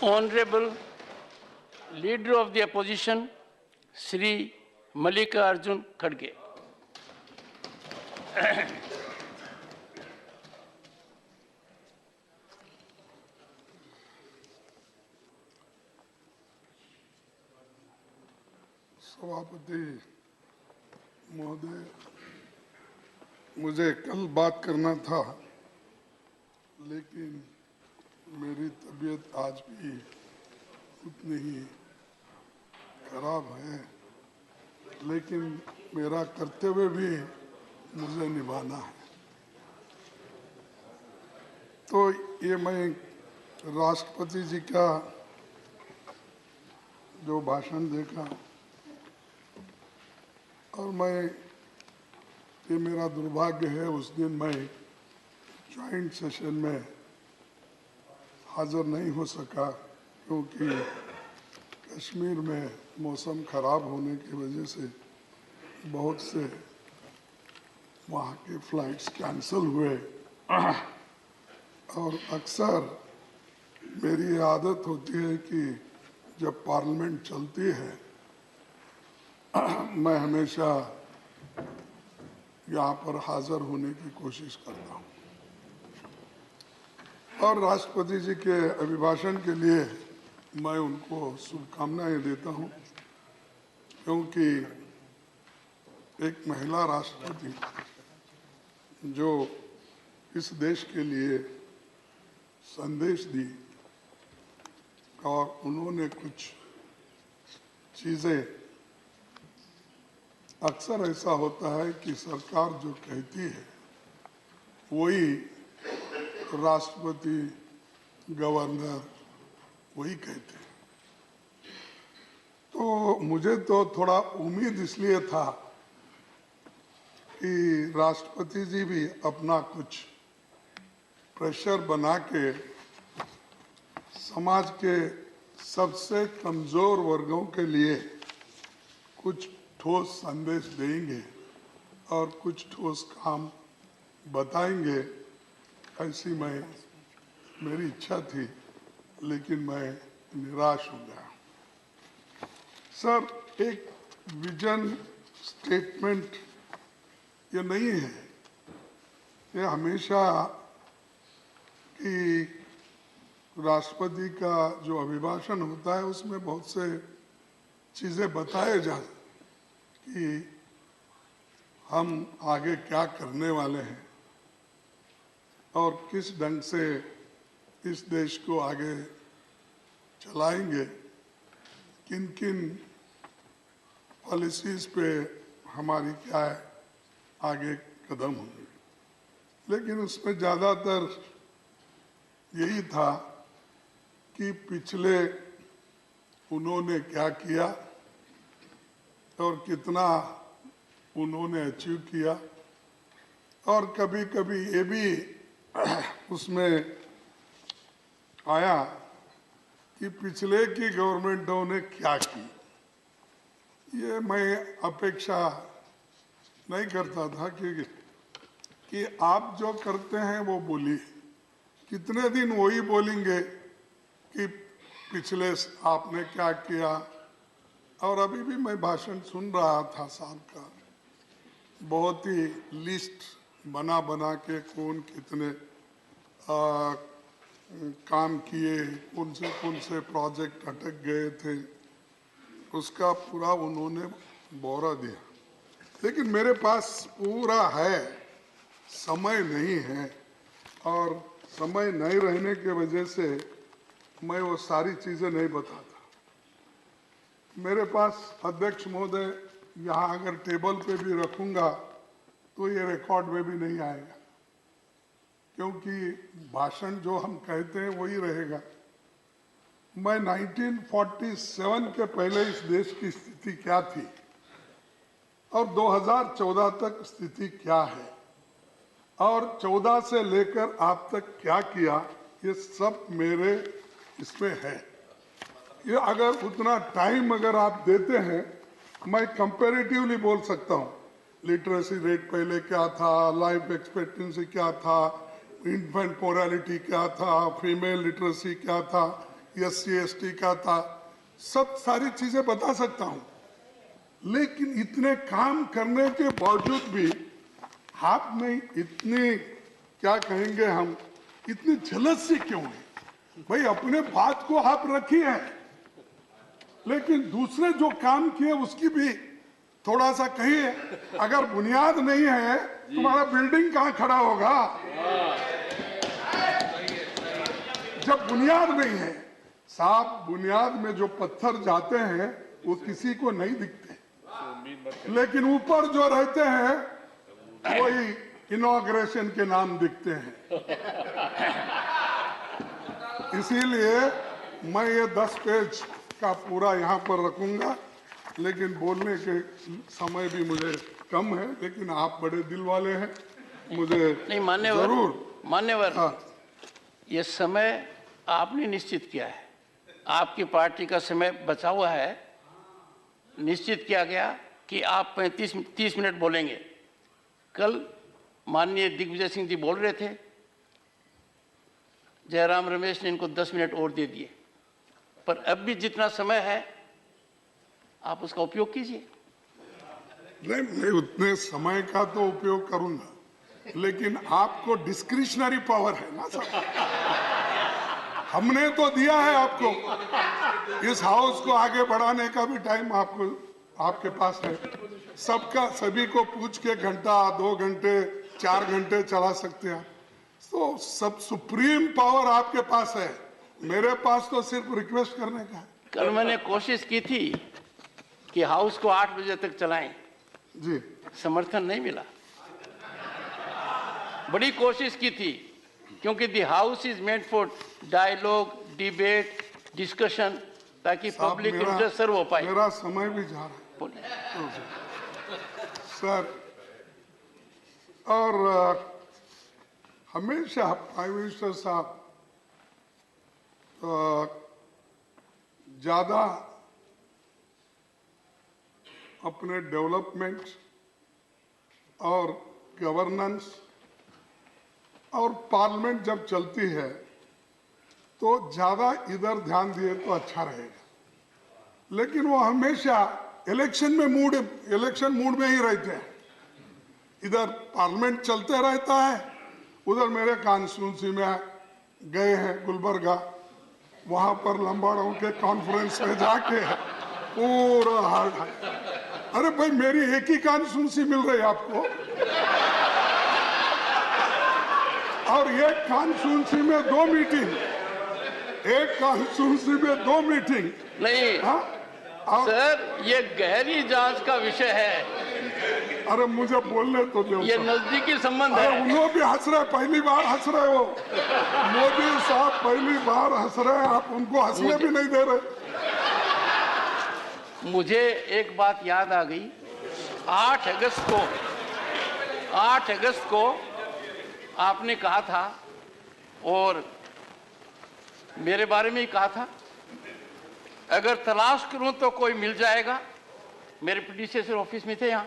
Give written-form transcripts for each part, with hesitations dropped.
Honorable Leader of the Opposition, Shri Mallikarjun Kharge. सभापति महोदय, मुझे कल बात करना था, लेकिन मेरी तबीयत आज भी उतनी ही खराब है, लेकिन मेरा कर्तव्य भी मुझे निभाना है। तो ये मैं राष्ट्रपति जी का जो भाषण देखा और ये मेरा दुर्भाग्य है, उस दिन मैं जॉइंट सेशन में हाज़िर नहीं हो सका, क्योंकि कश्मीर में मौसम ख़राब होने की वजह से बहुत से वहाँ के फ़्लाइट्स कैंसिल हुए। और अक्सर मेरी आदत होती है कि जब पार्लियामेंट चलती है मैं हमेशा यहाँ पर हाज़िर होने की कोशिश करता हूँ। और राष्ट्रपति जी के अभिभाषण के लिए मैं उनको शुभकामनाएं देता हूँ, क्योंकि एक महिला राष्ट्रपति जो इस देश के लिए संदेश दी और उन्होंने कुछ चीज़ें, अक्सर ऐसा होता है कि सरकार जो कहती है वही राष्ट्रपति, गवर्नर वही कहते हैं। तो मुझे तो थोड़ा उम्मीद इसलिए था कि राष्ट्रपति जी भी अपना कुछ प्रेशर बना के समाज के सबसे कमज़ोर वर्गों के लिए कुछ ठोस संदेश देंगे और कुछ ठोस काम बताएंगे, ऐसी मेरी इच्छा थी, लेकिन मैं निराश हो गया। सर, एक विजन स्टेटमेंट ये नहीं है, ये हमेशा कि राष्ट्रपति का जो अभिभाषण होता है उसमें बहुत से चीज़ें बताए जाते कि हम आगे क्या करने वाले हैं और किस ढंग से इस देश को आगे चलाएंगे, किन किन पॉलिसीज़ पे हमारी क्या आगे कदम होंगे। लेकिन उसमें ज़्यादातर यही था कि पिछले उन्होंने क्या किया और कितना उन्होंने अचीव किया, और कभी कभी ये भी उसमें आया कि पिछले की गवर्नमेंटों ने क्या की। ये मैं अपेक्षा नहीं करता था कि आप जो करते हैं वो बोलिए, कितने दिन वही बोलेंगे कि पिछले आपने क्या किया। और अभी भी मैं भाषण सुन रहा था साहब का, बहुत ही लिस्ट बना बना के कौन कितने काम किए, कौन से प्रोजेक्ट अटक गए थे, उसका पूरा उन्होंने ब्यौरा दिया। लेकिन मेरे पास पूरा है, समय नहीं है, और समय नहीं रहने की वजह से मैं वो सारी चीज़ें नहीं बताता। मेरे पास अध्यक्ष महोदय यहाँ अगर टेबल पे भी रखूँगा तो ये रिकॉर्ड में भी नहीं आएगा, क्योंकि भाषण जो हम कहते हैं वही रहेगा। मैं 1947 के पहले इस देश की स्थिति क्या थी और 2014 तक स्थिति क्या है और 14 से लेकर आप तक क्या किया, ये सब मेरे इसमें है। ये अगर उतना टाइम अगर आप देते हैं, मैं कंपैरेटिवली बोल सकता हूँ। लिटरेसी रेट पहले क्या था, लाइफ एक्सपेक्टेंसी क्या था, इन्फेंट मोरालिटी क्या था, फीमेल लिटरेसी क्या था, SC/ST का था, सब सारी चीजें बता सकता हूं। लेकिन इतने काम करने के बावजूद भी आप में इतनी, क्या कहेंगे हम, इतनी जलस से क्यों है? भाई अपने बात को आप रखिए, लेकिन दूसरे जो काम किए उसकी भी थोड़ा सा कहिए। अगर बुनियाद नहीं है तुम्हारा बिल्डिंग कहाँ खड़ा होगा? जब बुनियाद नहीं है साहब, बुनियाद में जो पत्थर जाते हैं वो किसी को नहीं दिखते, लेकिन ऊपर जो रहते हैं वही इनॉग्रेशन के नाम दिखते हैं। इसीलिए मैं ये 10 पेज का पूरा यहाँ पर रखूंगा, लेकिन बोलने के समय भी मुझे कम है, लेकिन आप बड़े दिल वाले हैं, मुझे नहीं मान्यवर, जरूर मान्यवर, हाँ। ये समय आपने निश्चित किया है, आपकी पार्टी का समय बचा हुआ है। निश्चित किया गया कि आप 35-30 मिनट बोलेंगे। कल माननीय दिग्विजय सिंह जी बोल रहे थे, जयराम रमेश ने इनको 10 मिनट और दे दिए, पर अब भी जितना समय है आप उसका उपयोग कीजिए। नहीं, मैं उतने समय का तो उपयोग करूंगा, लेकिन आपको डिस्क्रिशनरी पावर है ना साहब। हमने तो दिया है आपको, इस हाउस को आगे बढ़ाने का भी टाइम आपको, आपके पास है। सबका, सभी को पूछ के घंटा, 2 घंटे, 4 घंटे चला सकते हैं। तो सब सुप्रीम पावर आपके पास है, मेरे पास तो सिर्फ रिक्वेस्ट करने का है। कल मैंने कोशिश की थी कि हाउस को 8 बजे तक चलाएं, जी, समर्थन नहीं मिला। बड़ी कोशिश की थी, क्योंकि the house is made for dialogue, debate, discussion, ताकि साहब, पब्लिक इंटरेस्ट सर्व हो पाए। मेरा समय भी जा रहा है सर। और हमेशा प्राइम मिनिस्टर साहब ज्यादा अपने डेवलपमेंट और गवर्नेंस और पार्लियामेंट जब चलती है तो ज्यादा इधर ध्यान दिए तो अच्छा रहेगा, लेकिन वो हमेशा इलेक्शन मूड में ही रहते हैं। इधर पार्लियामेंट चलते रहता है, उधर मेरे कॉन्स्टिट्यूंसी में गए हैं गुलबर्गा, वहां पर लंबाड़ों के कॉन्फ्रेंस में जाके पूरा हार्ड। अरे भाई, मेरी एक ही कॉन्स्टिट्यूंसी मिल रही है आपको, और एक कॉन्स्टिट्यूंसी में 2 मीटिंग, एक कॉन्स्टिट्यूंसी में 2 मीटिंग नहीं सर, ये गहरी जांच का विषय है। अरे मुझे बोलने तो दो, ये नजदीकी संबंध अरे है। उन्होंने भी हंस रहे, पहली बार हंस रहे हो मोदी साहब, पहली बार हंस रहे हैं, आप उनको हंसने भी नहीं दे रहे। मुझे एक बात याद आ गई, 8 अगस्त को आपने कहा था, और मेरे बारे में ही कहा था, अगर तलाश करूं तो कोई मिल जाएगा। मेरे प्रेडिसेसर ऑफिस में थे यहाँ,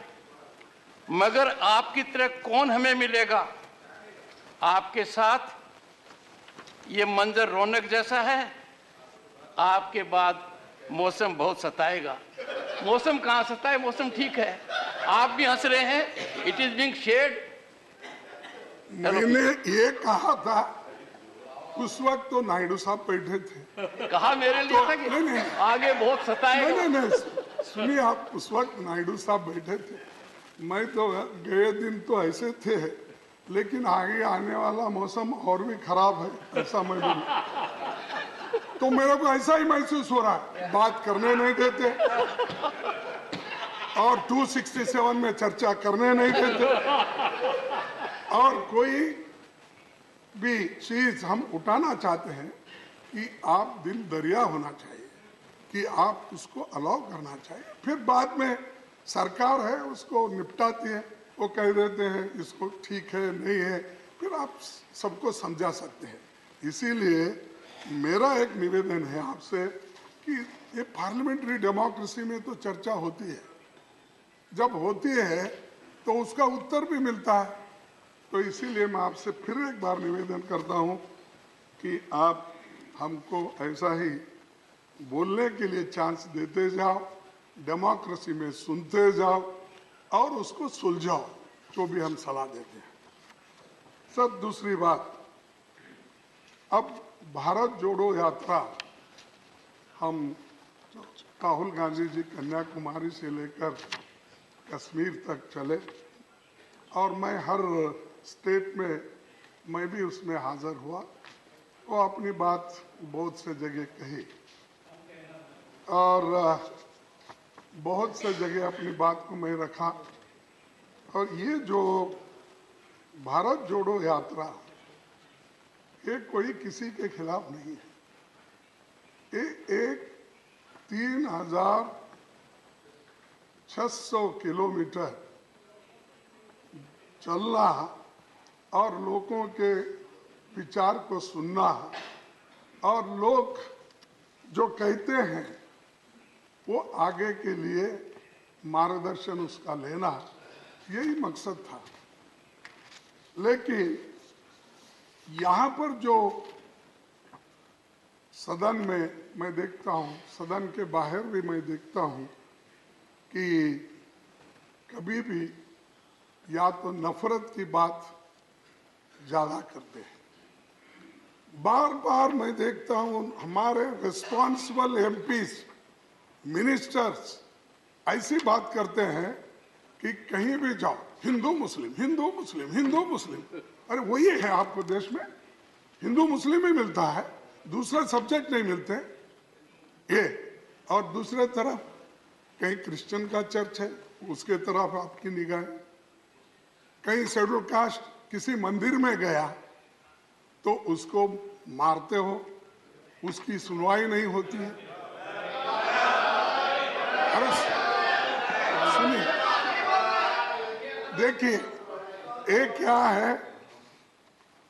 मगर आपकी तरह कौन हमें मिलेगा? आपके साथ ये मंजर रौनक जैसा है, आपके बाद मौसम बहुत सताएगा। मौसम कहाँ सताए, मौसम ठीक है। आप भी हंस रहे हैं, इट इज बीइंग शेयर्ड। मैंने ये कहा था, उस वक्त तो नायडू साहब बैठे थे। कहा मेरे लिए था कि नहीं, आगे बहुत सताएगा। नहीं, सुनिए, आप उस वक्त नायडू साहब बैठे थे, मैं तो गए दिन तो ऐसे थे, लेकिन आगे आने वाला मौसम और भी खराब है, ऐसा मैं बोलूं तो मेरे को ऐसा ही महसूस हो रहा है। बात करने नहीं देते और 267 में चर्चा करने नहीं देते, और कोई भी चीज हम उठाना चाहते हैं कि आप दिल दरिया होना चाहिए, कि आप उसको अलाउ करना चाहिए, फिर बाद में सरकार है उसको निपटाती है, वो कह देते हैं इसको ठीक है नहीं है, फिर आप सबको समझा सकते हैं। इसीलिए मेरा एक निवेदन है आपसे कि ये पार्लियामेंट्री डेमोक्रेसी में तो चर्चा होती है, जब होती है तो उसका उत्तर भी मिलता है। तो इसीलिए मैं आपसे फिर एक बार निवेदन करता हूं कि आप हमको ऐसा ही बोलने के लिए चांस देते जाओ, डेमोक्रेसी में सुनते जाओ और उसको सुलझाओ, जो भी हम सलाह देते हैं। सर, दूसरी बात, अब भारत जोड़ो यात्रा हम राहुल गांधी जी कन्याकुमारी से लेकर कश्मीर तक चले और मैं हर स्टेट में मैं भी उसमें हाजिर हुआ। वो अपनी बात बहुत से जगह कही और बहुत से जगह अपनी बात को मैं रखा। और ये जो भारत जोड़ो यात्रा, ये कोई किसी के खिलाफ नहीं है। ये एक 3600 किलोमीटर चलना और लोगों के विचार को सुनना और लोग जो कहते हैं वो आगे के लिए मार्गदर्शन उसका लेना, यही मकसद था। लेकिन यहाँ पर जो सदन में मैं देखता हूँ, सदन के बाहर भी मैं देखता हूँ कि कभी भी या तो नफरत की बात ज्यादा करते हैं। बार बार मैं देखता हूँ हमारे रिस्पॉन्सिबल एमपीज, मिनिस्टर्स ऐसी बात करते हैं कि कहीं भी जाओ हिंदू मुस्लिम, हिंदू मुस्लिम, हिंदू मुस्लिम। अरे वही है आपको देश में, हिंदू मुस्लिम ही मिलता है, दूसरे सब्जेक्ट नहीं मिलते ये। और दूसरे तरफ कहीं क्रिश्चियन का चर्च है, उसके तरफ आपकी निगाहें। कहीं शेड्यूल कास्ट किसी मंदिर में गया तो उसको मारते हो, उसकी सुनवाई नहीं होती है। अरे सुनिए, देखिए एक क्या है,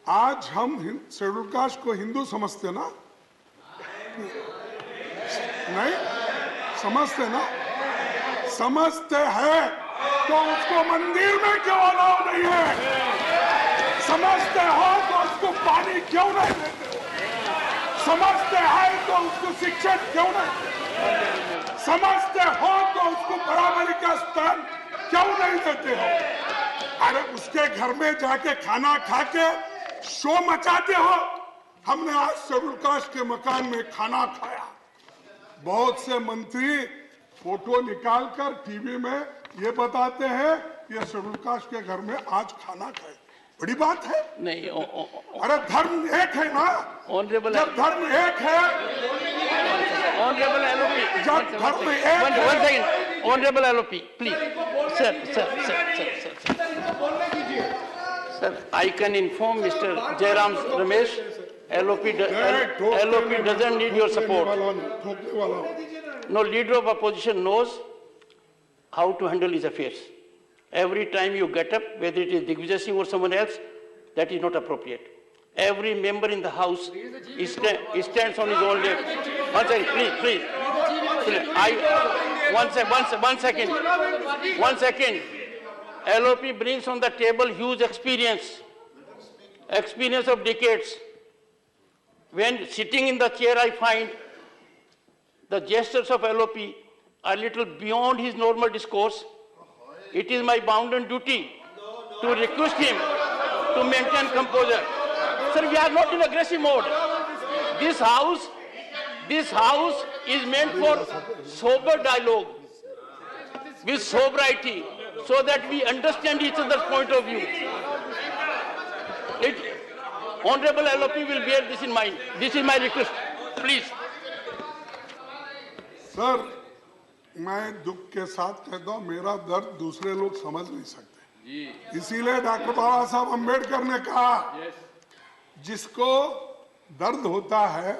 आज हम शेड्यूल कास्ट को हिंदू समझते ना, नहीं समझते ना, समझते हैं तो उसको मंदिर में क्यों अलाउ नहीं है? समझते हो तो उसको पानी क्यों नहीं देते हो? समझते हैं तो उसको शिक्षा क्यों नहीं देते? समझते हो तो उसको बराबरी का स्थान क्यों नहीं देते हो? अरे उसके घर में जाके खाना खा के शो मचाते हो। हमने आज शेड्यूल कास्ट के मकान में खाना खाया, बहुत से मंत्री फोटो निकालकर टीवी में ये बताते हैं ये शेड्यूल कास्ट के घर में आज खाना खाए, बड़ी बात है नहीं। अरे धर्म एक है ना, ऑनरेबल, जब धर्म एक है, ऑनरेबल एलओपी, जब धर्म एक है। 1 second, honourable LOP please. Sir, I can inform Mr. Jairam Ramesh, LOP doesn't need your support. No leader of opposition knows how to handle his affairs. Every time you get up, whether it is Digvijay Singh or someone else, that is not appropriate. Every member in the house stands on his own leg. 1 second, please. One second. LOP brings on the table huge experience of decades. When sitting in the chair, I find the gestures of LOP are little beyond his normal discourse. It is my bounden duty to request him to maintain composure. Sir, we are not in aggressive mode. This house is meant for sober dialogue with sobriety, so that we understand each other's point of view. Honorable LOP will bear this in mind. This is my request. Please. Sir, मैं दुख के साथ कहता हूँ, मेरा दर्द दूसरे लोग समझ नहीं सकते। इसीलिए डॉक्टर बाबा साहब अम्बेडकर ने कहा, जिसको दर्द होता है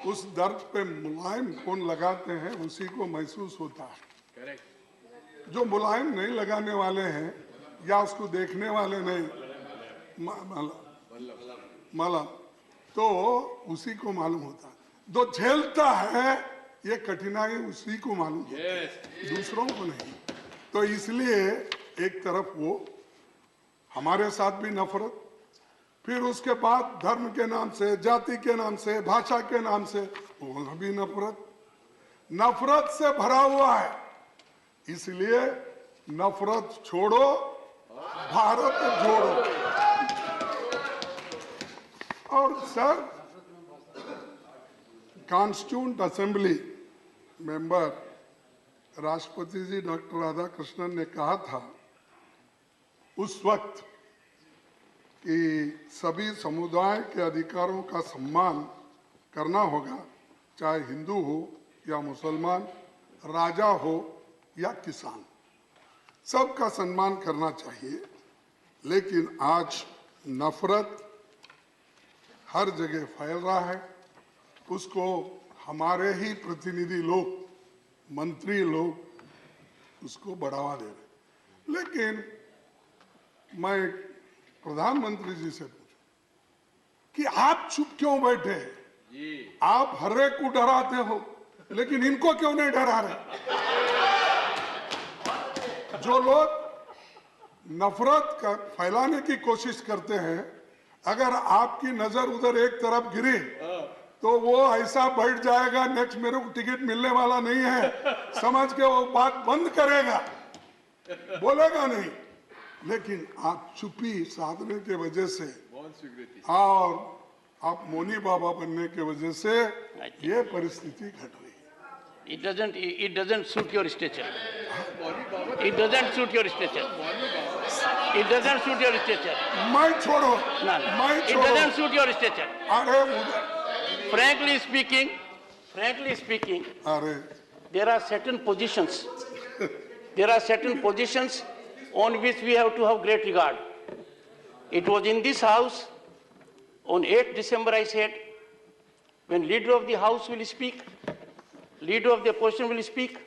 उस दर्द पे मुलायम कौन लगाते हैं उसी को महसूस होता है। जो मुलायम नहीं लगाने वाले हैं या उसको देखने वाले नहीं, मालूम तो उसी को मालूम होता है। जो झेलता है ये कठिनाई उसी को मालूम होती है, दूसरों को नहीं। तो इसलिए एक तरफ वो हमारे साथ भी नफरत, फिर उसके बाद धर्म के नाम से, जाति के नाम से, भाषा के नाम से वहां भी नफरत, नफरत से भरा हुआ है। इसलिए नफरत छोड़ो, भारत जोड़ो। और सर, कॉन्स्टिट्यूंट असेंबली मेंबर राष्ट्रपति जी डॉक्टर राधाकृष्णन ने कहा था उस वक्त कि सभी समुदाय के अधिकारों का सम्मान करना होगा, चाहे हिंदू हो या मुसलमान, राजा हो या किसान, सबका सम्मान करना चाहिए। लेकिन आज नफरत हर जगह फैल रहा है, उसको हमारे ही प्रतिनिधि लोग, मंत्री लोग उसको बढ़ावा दे रहे। लेकिन मैं प्रधानमंत्री जी से पूछूं कि आप चुप क्यों बैठे हैं? आप हर एक को डराते हो, लेकिन इनको क्यों नहीं डरा रहे? जो लोग नफरत का फैलाने की कोशिश करते हैं, अगर आपकी नजर उधर एक तरफ गिरी तो वो ऐसा बैठ जाएगा, नेक्स्ट मेरे को टिकट मिलने वाला नहीं है समझ के वो बात बंद करेगा, बोलेगा नहीं। लेकिन आप चुप्पी साधने के वजह से और आप मौनी बाबा बनने के वजह से ये परिस्थिति घट रही है। It doesn't suit your stature. It doesn't suit your stature. It doesn't suit your stature. मैं छोड़ो, No, no. मैं It छोड़ो। doesn't suit your stature. अरे उधर, Frankly speaking, अरे there are certain positions. There are certain positions on which we have to have great regard. It was in this house, on 8th December I said, when leader of the house will speak, leader of the opposition will speak,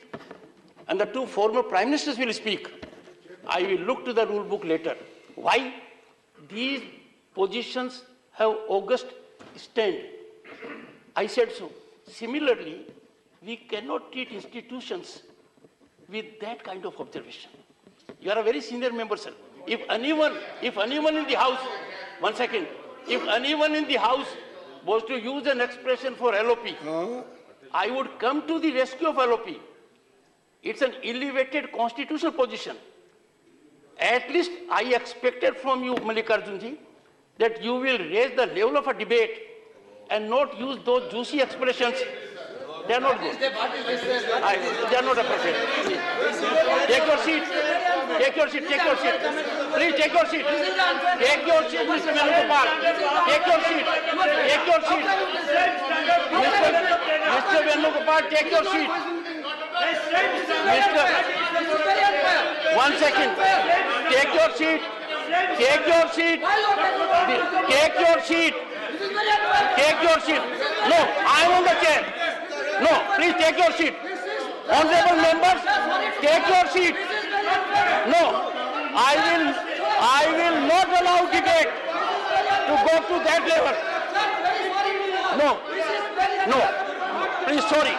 and the two former prime ministers will speak, I will look to the rule book later. Why? These positions have august stand. I said so. Similarly, we cannot treat institutions with that kind of observation. You are a very senior member, sir. If anyone in the house, one second, if anyone in the house was to use an expression for LOP, I would come to the rescue of LOP. It's an elevated constitutional position. At least I expected from you, Mallikarjun ji, that you will raise the level of a debate and not use those juicy expressions. They are not good. They are not appropriate. Please. Take your seat. Take your seat. Take your seat. Please take your seat. Take your seat, Mr. Venugopal. Take your seat. Take your seat. Mr. Venugopal, take your seat. One second. Take your seat. Take your seat. Take your seat. Take your seat. No, I am on the chair. No, please take your seat. Honorable members, take your seat. No, I will not allow debate to go to that level. No, please, sorry.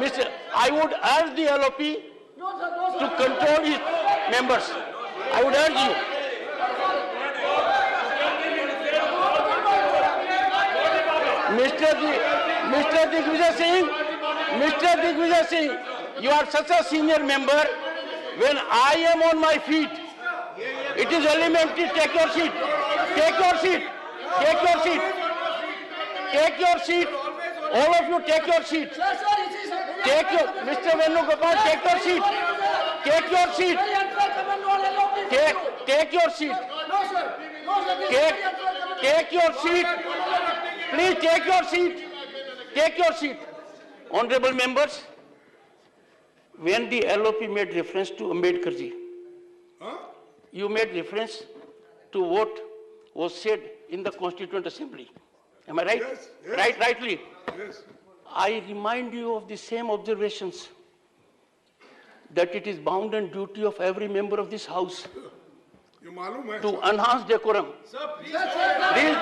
Mr. I would urge the LOP to control his members. I would urge you. Mr. Digvijay Singh, you are such a senior member. When I am on my feet, it is elementary. Take your seat. Take your seat. Take your seat. Take your seat. All of you take your seat. Mr. Venugopal, take your seat. Take your seat. Take your seat. Take your seat. Please take your seat. Take your seat. Honorable members, when the LOP made reference to Ambedkar ji, you made reference to what was said in the Constituent Assembly. Am I right? Yes, yes. Rightly. Yes. I remind you of the same observations, that it is bound and duty of every member of this house ये मालूम है to enhance decorum. Please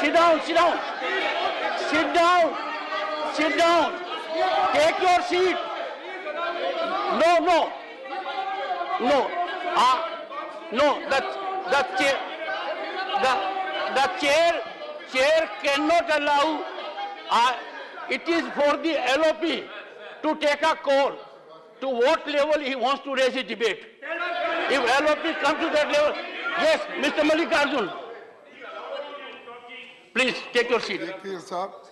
sit down. Sit down. Take your seat. No. the chair cannot allow. It is for the LOP to take a call to what level he wants to raise a debate. If LOP comes to that level, yes, Mr. Mallikarjun, please take your seat. देखिए साहब,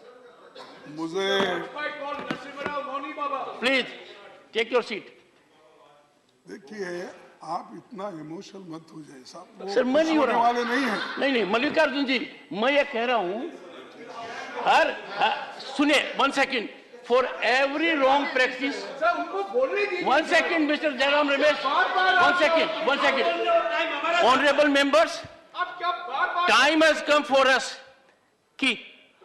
मुझे Please take your seat. देखिए आप इतना emotional मत हो जाए साहब, वो सर, मैं नहीं हो होने रहा। वाले नहीं हैं। नहीं, मल्लिकार्जुन जी, मैं ये कह रहा हूं, सुने, 1 second, for every wrong practice, 1 second, Mr. Jairam Ramesh, 1 second, honorable members, time has come for us कि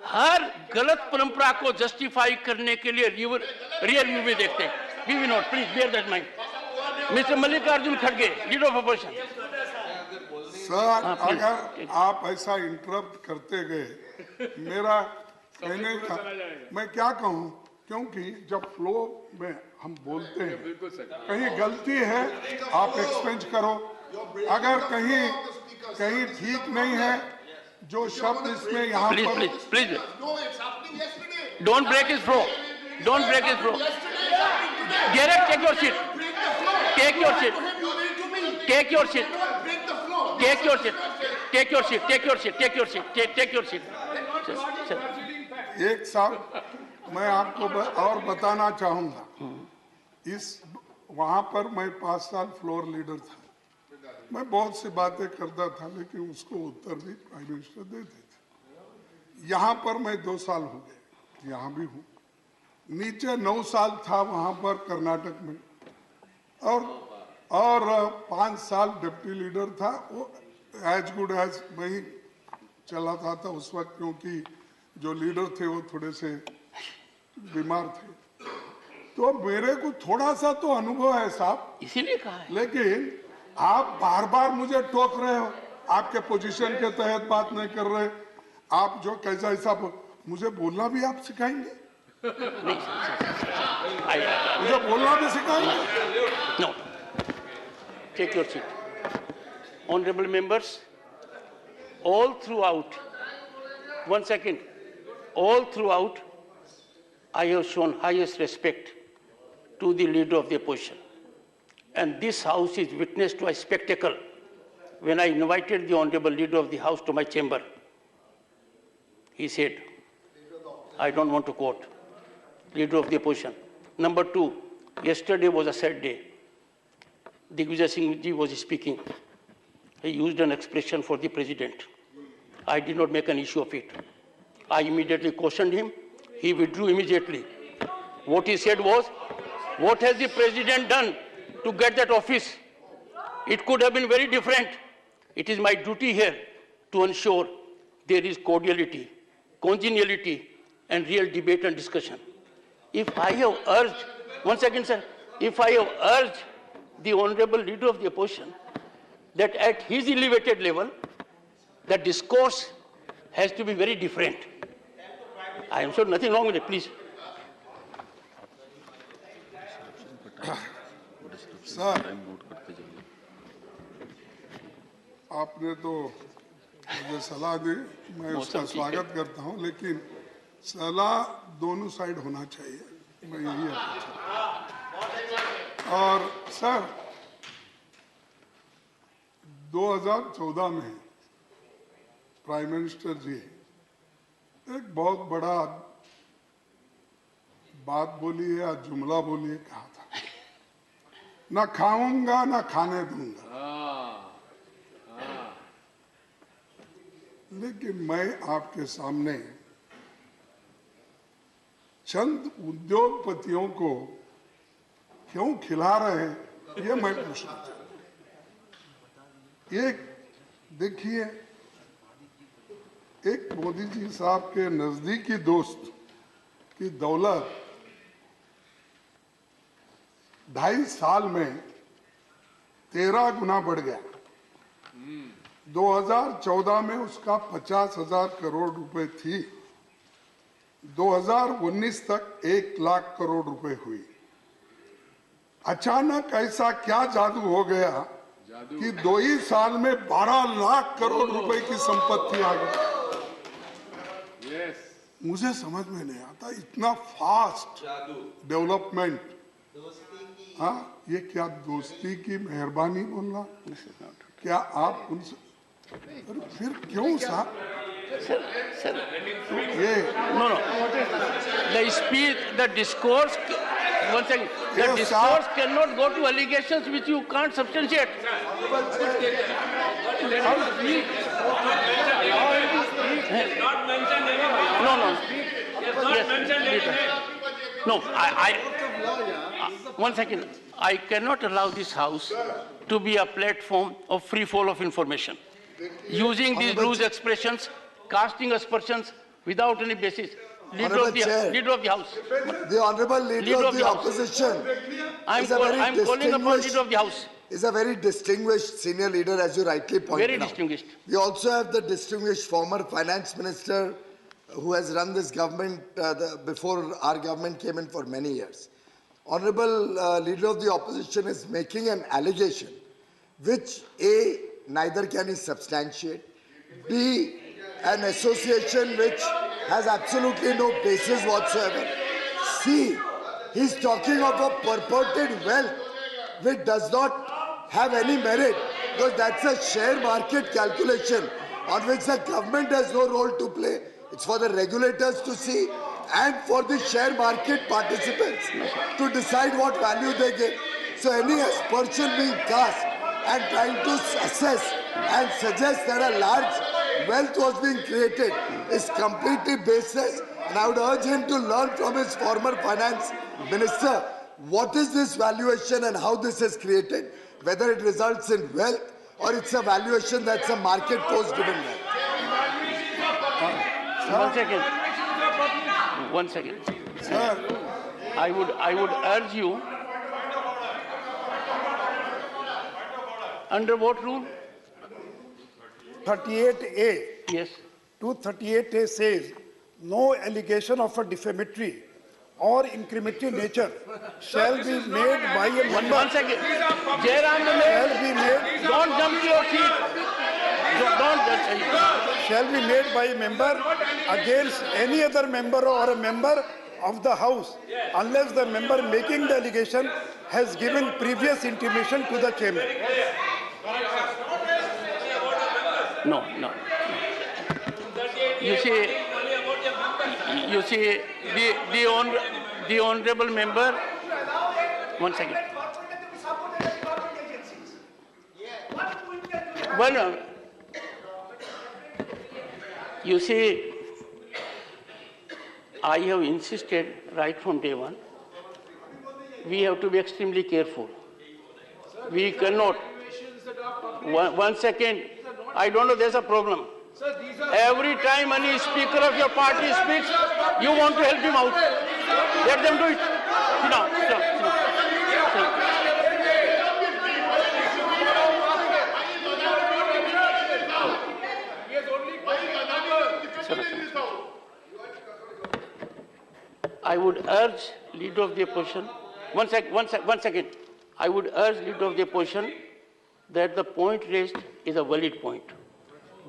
हर गलत परंपरा को जस्टिफाई करने के लिए रियल व्यू में देखते हैं। We will not, please bear that mind. Mr. Mallikarjun Kharge, leader of opposition. Sir, अगर आप ऐसा इंटरप्ट करते गए, मेरा कहने का मैं क्या कहूं, क्योंकि जब फ्लो में हम बोलते हैं, कहीं गलती है आप एक्सपेंज करो, अगर कहीं ठीक नहीं है, जो शब्द इसमें यहाँ पर Please, don't break his flow. Don't break his flow. Garrett, take your seat. Take your seat. Take your seat. Take your seat. Take your seat. Take your seat. Take your seat. Take your seat. एक साहब, मैं आपको और बताना चाहूंगा, इस वहां पर मैं 5 साल फ्लोर लीडर था, मैं बहुत सी बातें करता था, लेकिन उसको उत्तर भी प्राइम मिनिस्टर देते थे। यहाँ पर मैं 2 साल हो गए, यहाँ भी हूँ, नीचे 9 साल था वहाँ पर कर्नाटक में, और 5 साल डिप्टी लीडर था, वो एज गुड एज वही चलाता था उस वक्त, क्योंकि जो लीडर थे वो थोड़े से बीमार थे, तो मेरे को थोड़ा सा तो अनुभव है साहब, इसीलिए कहा है। लेकिन आप बार बार मुझे टोक रहे हो, आपके पोजीशन के तहत बात नहीं कर रहे, आप जो कैसा ऐसा मुझे बोलना भी आप सिखाएंगे, मुझे बोलना भी सिखाएंगे। No. Take your seat. Honorable members, all throughout, 1 second, all throughout, I have shown highest respect to the leader of the opposition. And this house is witness to a spectacle. When I invited the honorable leader of the house to my chamber, he said, I don't want to quote, leader of the opposition. Number 2, yesterday was a sad day. Digvijay Singh ji was speaking. He used an expression for the president. I did not make an issue of it. I immediately cautioned him. He withdrew immediately. What he said was, what has the president done to get that office? It could have been very different. It is my duty here to ensure there is cordiality, congeniality, and real debate and discussion. If I have urged, 1 second, sir, if I have urged the honorable leader of the opposition that at his elevated level, the discourse has to be very different. I am sure nothing wrong with it, please. Sir, आपने तो मुझे सलाह दी, मैं उसका स्वागत करता हूं, लेकिन सलाह दोनों साइड होना चाहिए, मैं यही और सर 2014 में प्राइम मिनिस्टर जी एक बहुत बड़ा बात बोली है या जुमला बोली है, कहा था ना खाऊंगा ना खाने दूंगा। लेकिन मैं आपके सामने चंद उद्योगपतियों को क्यों खिला रहे हैं ये मैं पूछना चाहता हूं। एक देखिए, एक मोदी जी साहब के नजदीकी दोस्त की दौलत 2.5 साल में 13 गुना बढ़ गया। 2014 में उसका 50,000 करोड़ रुपए थी, 2019 तक 1 लाख करोड़ रुपए हुई। अचानक ऐसा क्या जादू हो गया कि 2 ही साल में 12 लाख करोड़ रुपए की संपत्ति आ गई। मुझे समझ में नहीं आता इतना फास्ट डेवलपमेंट। हाँ, ये क्या दोस्ती की मेहरबानी बोलना? क्या आप उनसे फिर क्यों साहब? Sir, ये no. The speech, the discourse, one second. The Yes, discourse sir. cannot go to allegations which you can't substantiate. No. Yes, no, one second. I cannot allow this House to be a platform of free fall of information. Using these loose expressions, casting aspersions without any basis. Leader Honorable Chair. Leader of the House. The Honorable Leader of the House. Opposition I'm is a very calling upon distinguished, Leader of the House. is a very distinguished senior leader, as you rightly pointed Very out. distinguished. We also have the distinguished former finance minister who has run this government before our government came in for many years. Honorable Leader of the Opposition is making an allegation which A, neither can he substantiate, B, an association which has absolutely no basis whatsoever, C, he's talking of a purported wealth which does not have any merit, because that's a share market calculation on which the government has no role to play. It's for the regulators to see and for the share market participants to decide what value they give. So any aspersion being cast and trying to assess and suggest that a large wealth was being created is completely baseless, and I would urge him to learn from his former finance minister what is this valuation and how this is created, whether it results in wealth or it's a valuation that's a market force driven wealth. One second. Sir, I would urge you, under what rule? 38A. Yes. 238A says, no allegation of a defamatory or incriminatory nature shall be made by a member. One second. Jairam Shall Ramesh, be made, don't jump to your seat. Don't. shall be made by a member against any other member or a member of the House, unless the member making the allegation has given previous intimation to the chairman. No. You see, the honorable member. One second. Well, you see, I have insisted right from day one, we have to be extremely careful. We cannot. One second. I don't know, there's a problem. Every time any speaker of your party speaks, you want to help him out. Let them do it. Sit down. I would urge Leader of the Opposition, one second. I would urge Leader of the Opposition that the point raised is a valid point.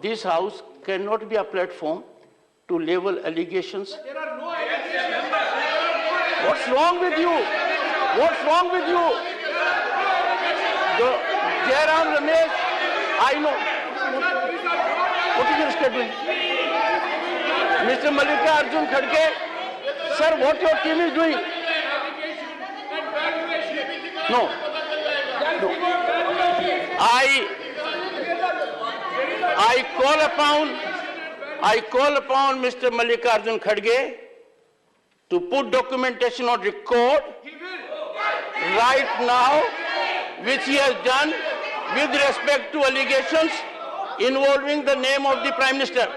This House cannot be a platform to level allegations. What's wrong with you? Jairam Ramesh, I know. What is your schedule? Mr. Mallikarjun Kharge, sir, what your team is doing? No. I call upon Mr. Mallikarjun Kharge to put documentation on record right now, which he has done with respect to allegations involving the name of the Prime Minister.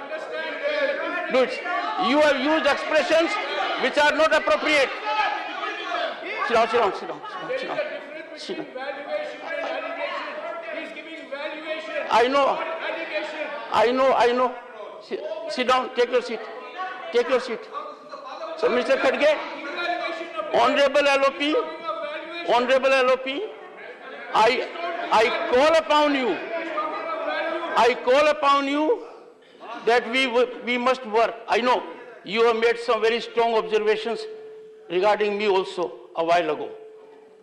Do it. You have used expressions which are not appropriate. Sit down. I know. Sit down. Take your seat. So, Mr. Kharge, Honorable LOP, I call upon you that we must work. I know you have made some very strong observations regarding me also a while ago.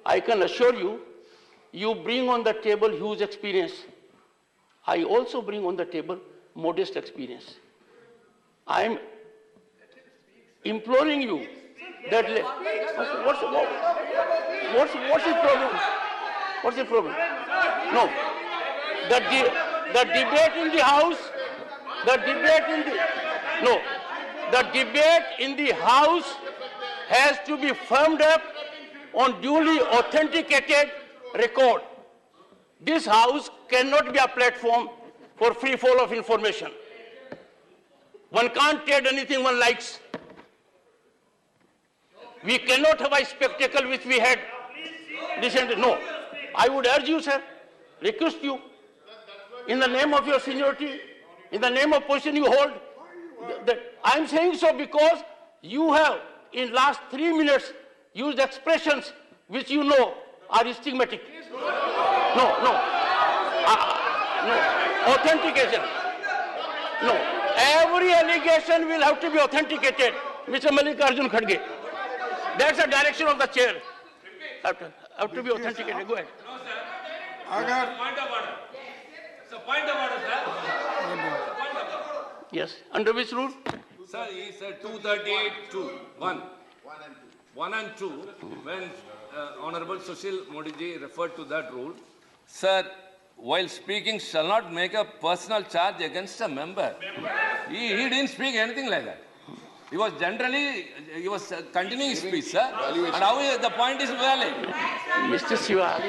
I can assure you, you bring on the table huge experience. I also bring on the table modest experience. I am imploring you that what's the problem? What's the problem? No, the debate in the House, the debate in the House has to be firmed up on duly authenticated record. This House cannot be a platform for free fall of information. One can't trade anything one likes. We cannot have a spectacle which we had recently. No, I would urge you, sir, request you, in the name of your seniority, in the name of position you hold, that I am saying so because you have, in last 3 minutes, used expressions which you know are stigmatic. No. Authentication. No. Every allegation will have to be authenticated, Mr. Mallikarjun Kharge. That's the direction of the chair. Have to be authenticated. Go ahead. अगर Point of order. So point of order, sir. Yes. Under which rule? Sir, he said 238(2). 1 and 2. When Honorable Sushil Modi ji referred to that rule, sir, while speaking shall not make a personal charge against a member. He didn't speak anything like that. He was continuing his speech, sir. And how the point is valid. Mr. Siva.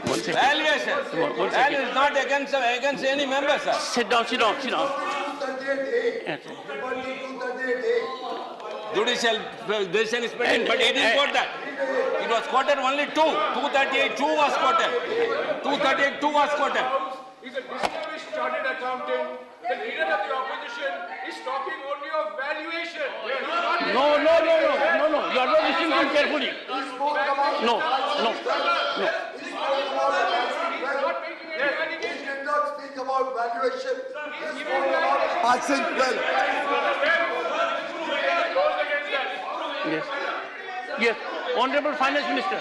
One second. Valuation. One second. Value is not against any member, sir. Sit down. Yes. Judicial decision is pending, but he didn't quote that. It was quoted only 2. 238(2) was quoted. 238(2) was quoted. He's a distinguished chartered accountant. The leader of the opposition is talking only of valuation. No. You are not listening to him carefully. No. He did not speak about valuation. He spoke about passing wealth. Yes. Honorable Finance Minister.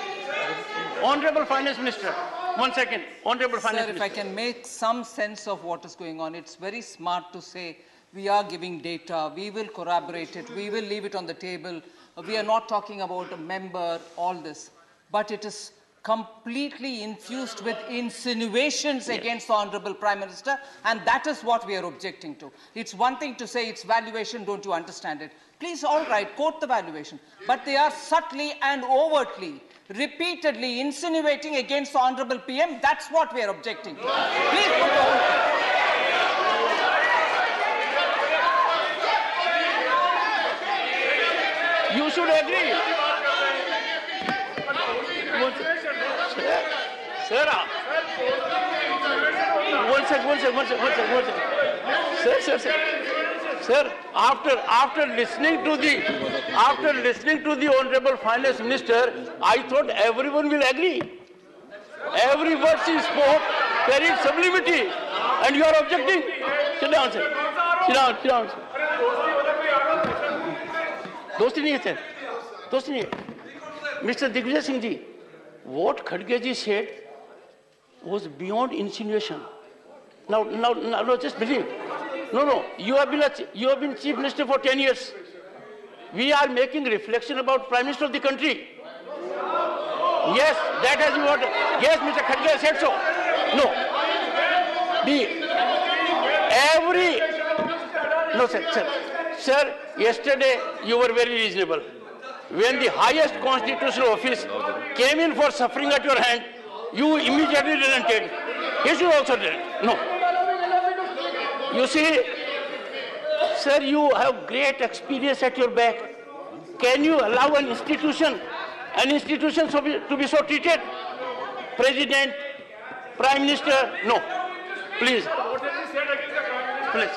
1 second. Honorable Finance Sir, if Minister. I can make some sense of what is going on, it's very smart to say we are giving data, we will corroborate it, we will leave it on the table, we are not talking about a member, all this. But it is completely infused with insinuations against the Honorable Prime Minister, and that is what we are objecting to. It's one thing to say it's valuation, don't you understand it? Please, all right, quote the valuation. But they are subtly and overtly, repeatedly insinuating against the Honorable PM. That's what we are objecting to. Please put the whole thing. You should agree. Sir, one second. Sir, after listening to the Honorable Finance Minister, I thought everyone will agree. Every word she spoke carried sublimity, and you are objecting. Sit down, sir. Sit down. दोस्ती नहीं है sir, दोस्ती नहीं है. Mr. Digvijay Singh ji, what Khadge ji said was beyond insinuation. Now, just believe. No. You have been Chief Minister for 10 years. We are making reflection about Prime Minister of the country. Yes, that has been what. Yes, Mr. Khadge said so. No. No, sir. Yesterday you were very reasonable. When the highest constitutional office came in for suffering at your hand, you immediately relented. He should also relent. No. You see, sir, you have great experience at your back. Can you allow an institution to be so treated? President, Prime Minister, no. Please. What has he said against the Prime Minister? Please.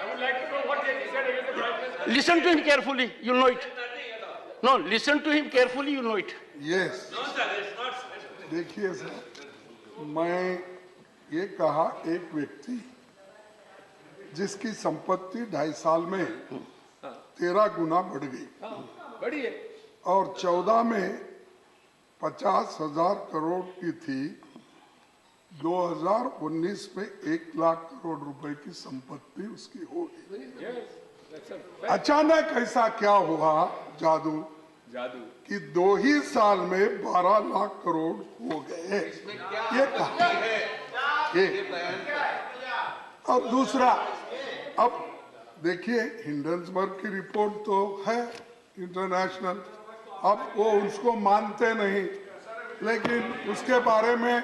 I would like to know what has he said against the Prime Minister. Listen to him carefully, you'll know it. No, listen to him carefully, you'll know it. Yes. देखिए sir, मैं ये कहा एक व्यक्ति जिसकी संपत्ति 2.5 साल में 13 गुना बढ़ गई बढ़ी है। और 14 में 50,000 करोड़ की थी, 2019 में 1 लाख करोड़ रुपए की संपत्ति उसकी हो गई। अचानक ऐसा क्या हुआ जादू कि 2 ही साल में 12 लाख करोड़ हो गए। ये कहा ये। और दूसरा, अब देखिए हिंडनबर्ग की रिपोर्ट तो है इंटरनेशनल, अब वो उसको मानते नहीं, लेकिन उसके बारे में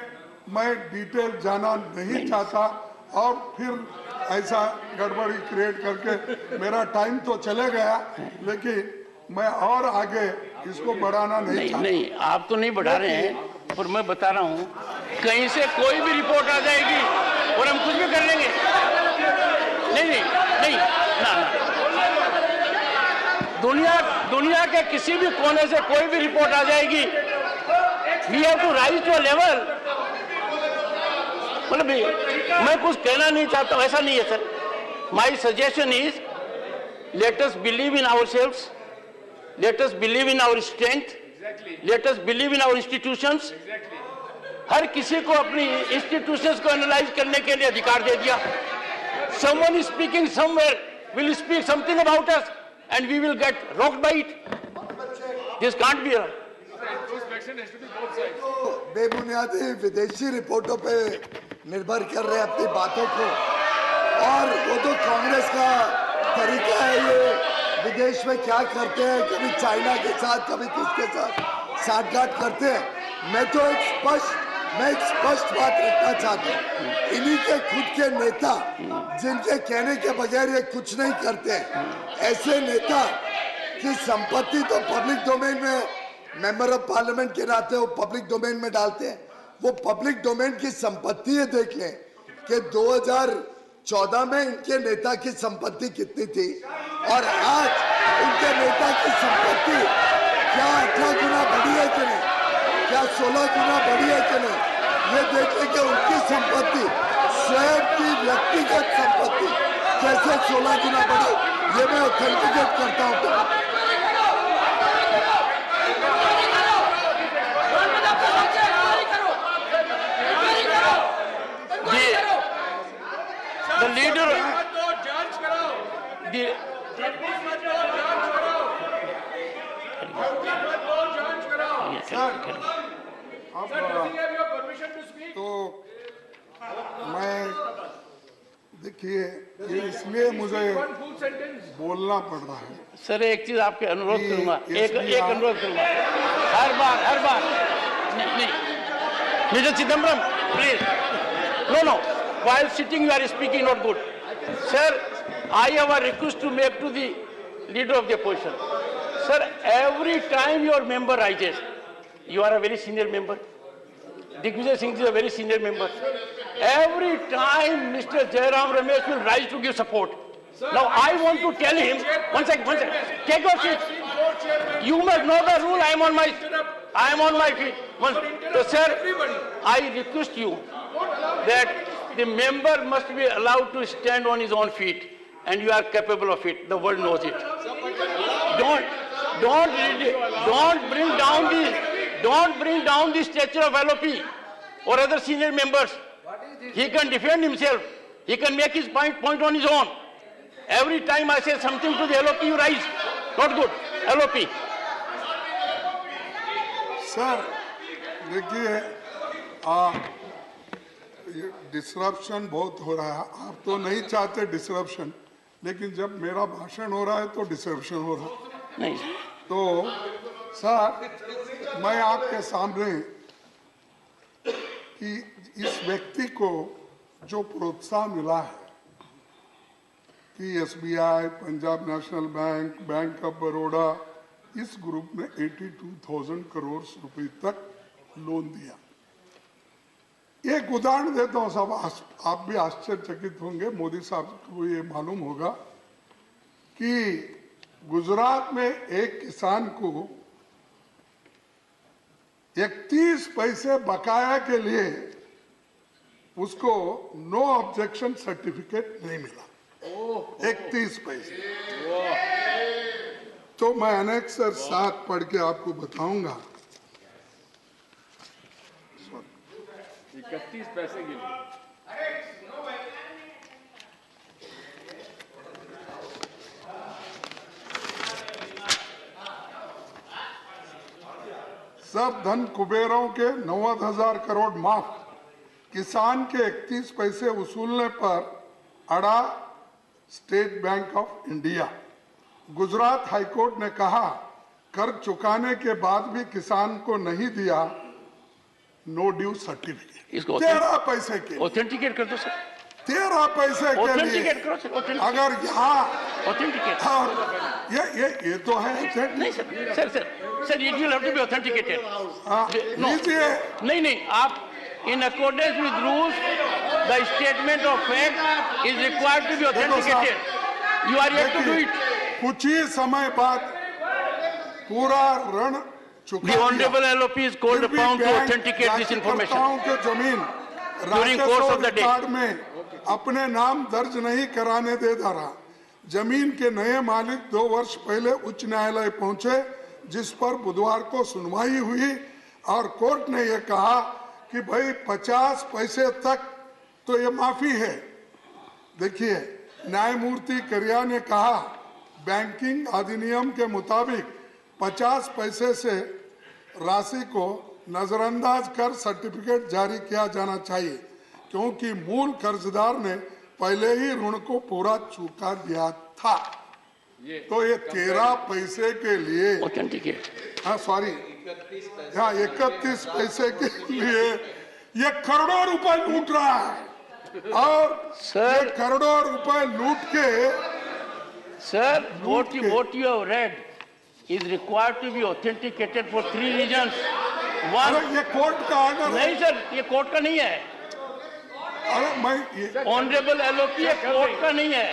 मैं डिटेल जाना नहीं चाहता और फिर ऐसा गड़बड़ी क्रिएट करके मेरा टाइम तो चले गया, लेकिन मैं और आगे इसको बढ़ाना नहीं चाहता। नहीं, आप तो नहीं बढ़ा रहे हैं, पर मैं बता रहा हूँ कहीं से कोई भी रिपोर्ट आ जाएगी और हम कुछ भी कर लेंगे। नहीं, ना। दुनिया के किसी भी कोने से कोई भी रिपोर्ट आ जाएगी, we have to rise to a level. मतलब मैं कुछ कहना नहीं चाहता, ऐसा नहीं है sir. My suggestion is let us believe in ourselves, let us believe in our strength, let us believe in our institutions. हर किसी को अपनी institutions को analyze करने के लिए अधिकार दे दिया। Someone is speaking somewhere will speak something about us and we will get rocked by it. This can't be right. बेबुनियादी विदेशी रिपोर्टों पे निर्भर कर रहे हैं अपनी बातों को, और वो तो कांग्रेस का तरीका है। ये विदेश में क्या करते हैं, कभी चाइना के साथ कभी किसके साथ साठगांठ करते हैं। मैं एक स्पष्ट बात रखना चाहता हूँ, इन्हीं के खुद के नेता जिनके कहने के बगैर ये कुछ नहीं करते हैं, ऐसे नेता की संपत्ति तो पब्लिक डोमेन में, मेंबर ऑफ पार्लियामेंट के नाते वो पब्लिक डोमेन में डालते हैं। वो पब्लिक डोमेन की संपत्ति है, देख लें कि 2014 में इनके नेता की संपत्ति कितनी थी और आज इनके नेता की संपत्ति क्या 18 गुना बढ़ी है कि नहीं, क्या 16 गुना बढ़ी है कि नहीं, ये देखें कि उनकी संपत्ति, स्वयं की व्यक्तिगत संपत्ति कैसे 16 गुना बढ़ी, ये मैं ऑथेंटिकेट करता हूँ। The leader, तो मैं देखिए ये इसलिए मुझे बोलना पड़ रहा है सर एक चीज आपके अनुरोध करूंगा, एक अनुरोध करूंगा, हर बार नहीं, mister Chidambaram please, no, while sitting you are speaking not good. Sir, I have a request to make to the leader of the opposition. Sir, every time your member rises, you are a very senior member. Digvijay Singh is a very senior member. Every time Mr. Jairam Ramesh will rise to give support. Now I want to tell him, one second, take your seat. You must know the rule, I am on my feet. So sir, I request you that the member must be allowed to stand on his own feet, and you are capable of it. The world knows it. Don't bring down the stature of LOP or other senior members. He can defend himself. He can make his point on his own. Every time I say something to the LOP, you rise. Not good. LOP. Sir देखिए disruption बहुत हो रहा है। आप तो नहीं चाहते disruption, लेकिन जब मेरा भाषण हो रहा है तो डिसरप्शन हो रहा है। नहीं तो सर मैं आपके सामने कि इस व्यक्ति को जो प्रोत्साहन मिला है कि SBI, Punjab national bank, bank of Baroda, इस ग्रुप में 82,000 करोड़ रुपए तक लोन दिया। एक उदाहरण देता हूं साहब, आप भी आश्चर्यचकित होंगे, मोदी साहब को ये मालूम होगा कि गुजरात में एक किसान को 31 पैसे बकाया के लिए उसको नो ऑब्जेक्शन सर्टिफिकेट नहीं मिला, 31 पैसे। तो मैं अनेक्सर 7 पढ़ के आपको बताऊंगा। 31 पैसे के लिए सब धन कुबेरों के 90,000 करोड़ माफ, किसान के 31 पैसे वसूलने पर अड़ा state bank of India. Gujarat high court ने कहा कर्ज चुकाने के बाद भी किसान को नहीं दिया नो ड्यू सर्टिफिकेट। इसको 13 पैसे के, ऑथेंटिकेट कर दो सर, 13 पैसे के लिए ऑथेंटिकेट करो सर, ऑथेंटिकेट, अगर यहाँ ऑथेंटिकेट। और ये तो है नहीं sir, sir sir sir, it will have to be authenticated. लीजिए, नहीं, आप in accordance with rules, the statement of fact is required to be authenticated. You are yet to do it. कुछ ही समय बाद पूरा ऋण चुका The Honorable LOP is called upon to authenticate this information. के जमीन During course of the day. Record में अपने नाम दर्ज नहीं कराने दे रहा। जमीन के नए मालिक 2 वर्ष पहले उच्च न्यायालय पहुंचे, जिस पर बुधवार को सुनवाई हुई और कोर्ट ने यह कहा कि भाई 50 पैसे तक तो ये माफी है। देखिए, न्यायमूर्ति करिया ने कहा बैंकिंग अधिनियम के मुताबिक 50 पैसे से राशि को नजरअंदाज कर सर्टिफिकेट जारी किया जाना चाहिए, क्योंकि मूल कर्जदार ने पहले ही ऋण को पूरा चुका दिया था। तो ये 13 पैसे के लिए ऑथेंटिकेट, हाँ सॉरी, हाँ 31 पैसे के लिए ये करोड़ों रुपए लूट रहा है। और सर, ये करोड़ों रुपए लूट के sir, what you have read is required to be authenticated for 3 reasons. One, अरे ये कोर्ट का ऑर्डर है। नहीं सर, ये कोर्ट का नहीं है। अरे मैं Honorable LOP ये कोर्ट का नहीं है।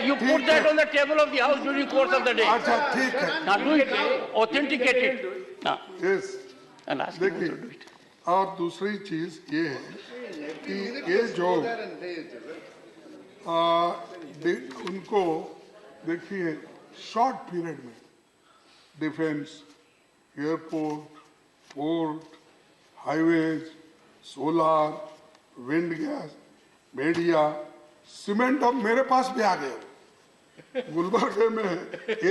You put that on the table of the house during course of the day. अच्छा ठीक है, Now do it, authenticate it. Now, yes and ask him to do देखिए, it. और दूसरी चीज ये है कि ये जो उनको देखिए शॉर्ट पीरियड में defence, airport, port, highways, solar, wind gas, media, cement अब मेरे पास भी आ गए। गुलबर्गे में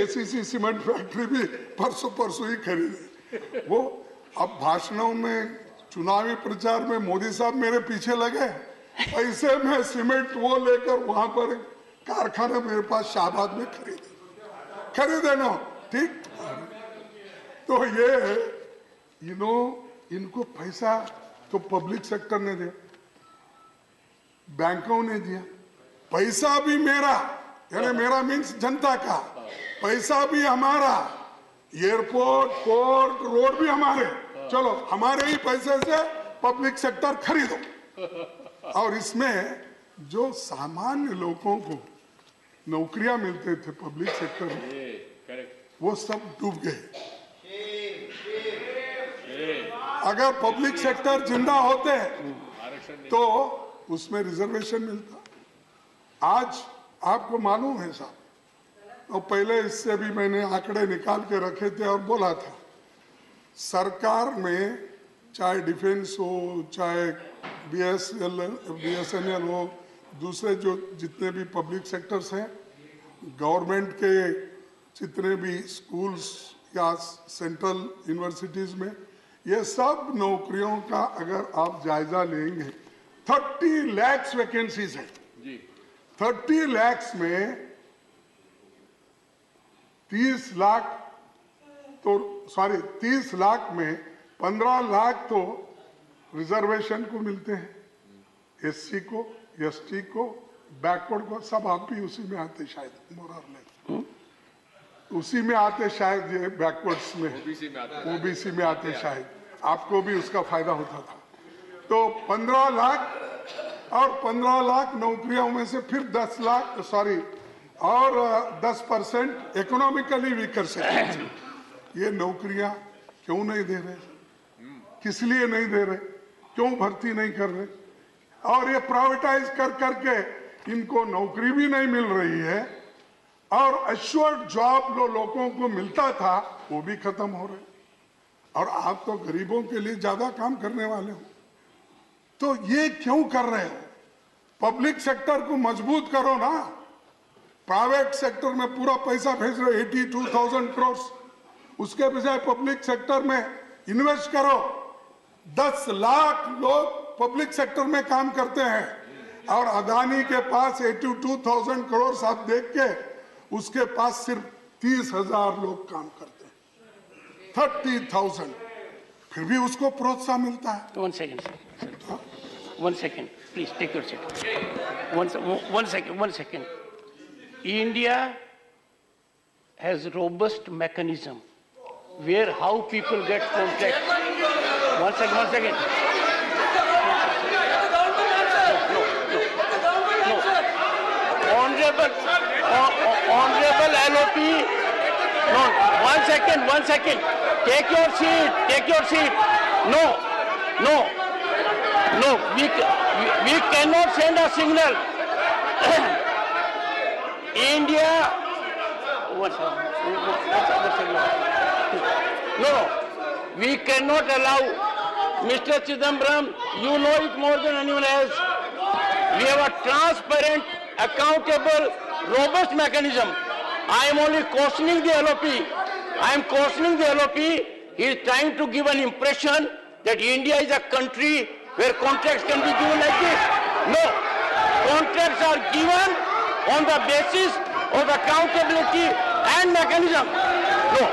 एसीसी सीमेंट फैक्ट्री भी परसों ही खरीदे। वो अब भाषणों में, चुनावी प्रचार में मोदी साहब मेरे पीछे लगे, पैसे में सीमेंट वो लेकर वहां पर कारखाना मेरे पास शाहबाद में खरीदे ना, ठीक। तो ये इनको पैसा तो पब्लिक सेक्टर ने दिया, बैंकों ने दिया, पैसा भी मेरा, यानी मेरा मीन्स जनता का, पैसा भी हमारा, एयरपोर्ट, पोर्ट, रोड भी हमारे, चलो हमारे ही पैसे से पब्लिक सेक्टर खरीदो। और इसमें जो सामान्य लोगों को नौकरियां मिलते थे पब्लिक सेक्टर में, वो सब डूब गए। अगर पब्लिक सेक्टर जिंदा होते तो उसमें रिजर्वेशन मिलता। आज आपको मालूम है साहब, और पहले इससे भी मैंने आंकड़े निकाल के रखे थे और बोला था, सरकार में चाहे डिफेंस हो, चाहे BSNL हो, दूसरे जो जितने भी पब्लिक सेक्टर्स हैं, गवर्नमेंट के जितने भी स्कूल्स या सेंट्रल यूनिवर्सिटीज में, ये सब नौकरियों का अगर आप जायजा लेंगे, 30 लाख वैकेंसीज हैं। 30 लाख में 30 लाख तो 30 लाख में 15 लाख तो रिजर्वेशन को मिलते हैं, SC को, ST को, बैकवर्ड को, सब आप भी उसी में आते शायद, मोरलेस उसी में आते शायद, ये बैकवर्ड्स में ओबीसी में आते शायद, आपको भी उसका फायदा होता था। तो 15 लाख और 15 लाख नौकरियों में से फिर 10 लाख और 10% इकोनॉमिकली वीकर सेक्टर, ये नौकरियां क्यों नहीं दे रहे? किस लिए नहीं दे रहे? क्यों भर्ती नहीं कर रहे? और ये प्राइवेटाइज कर करके इनको नौकरी भी नहीं मिल रही है और अश्योर्ड जॉब लोगों को मिलता था वो भी खत्म हो रहे। और आप तो गरीबों के लिए ज्यादा काम करने वाले हो, तो ये क्यों कर रहे हो? पब्लिक सेक्टर को मजबूत करो ना। प्राइवेट सेक्टर में पूरा पैसा भेज रहे 82,000 करोड़, उसके बजाय पब्लिक सेक्टर में इन्वेस्ट करो। 10 लाख लोग पब्लिक सेक्टर में काम करते हैं और अदानी के पास 82,000 करोड़ आप देख के उसके पास सिर्फ 30,000 लोग काम करते हैं, 30,000, फिर भी उसको प्रोत्साहन मिलता है। One second, please take your seat. One second. India has robust mechanism where how people get contracts. One second. No. Honorable LOP. No, one second. Take your seat. No. We cannot send a signal. India. One second. No. We cannot allow. Mr. Chidambaram, you know it more than anyone else. We have a transparent, accountable, robust mechanism. I am only cautioning the LOP. He is trying to give an impression that India is a country where contracts can be given like this. No. Contracts are given on the basis of accountability and mechanism. No.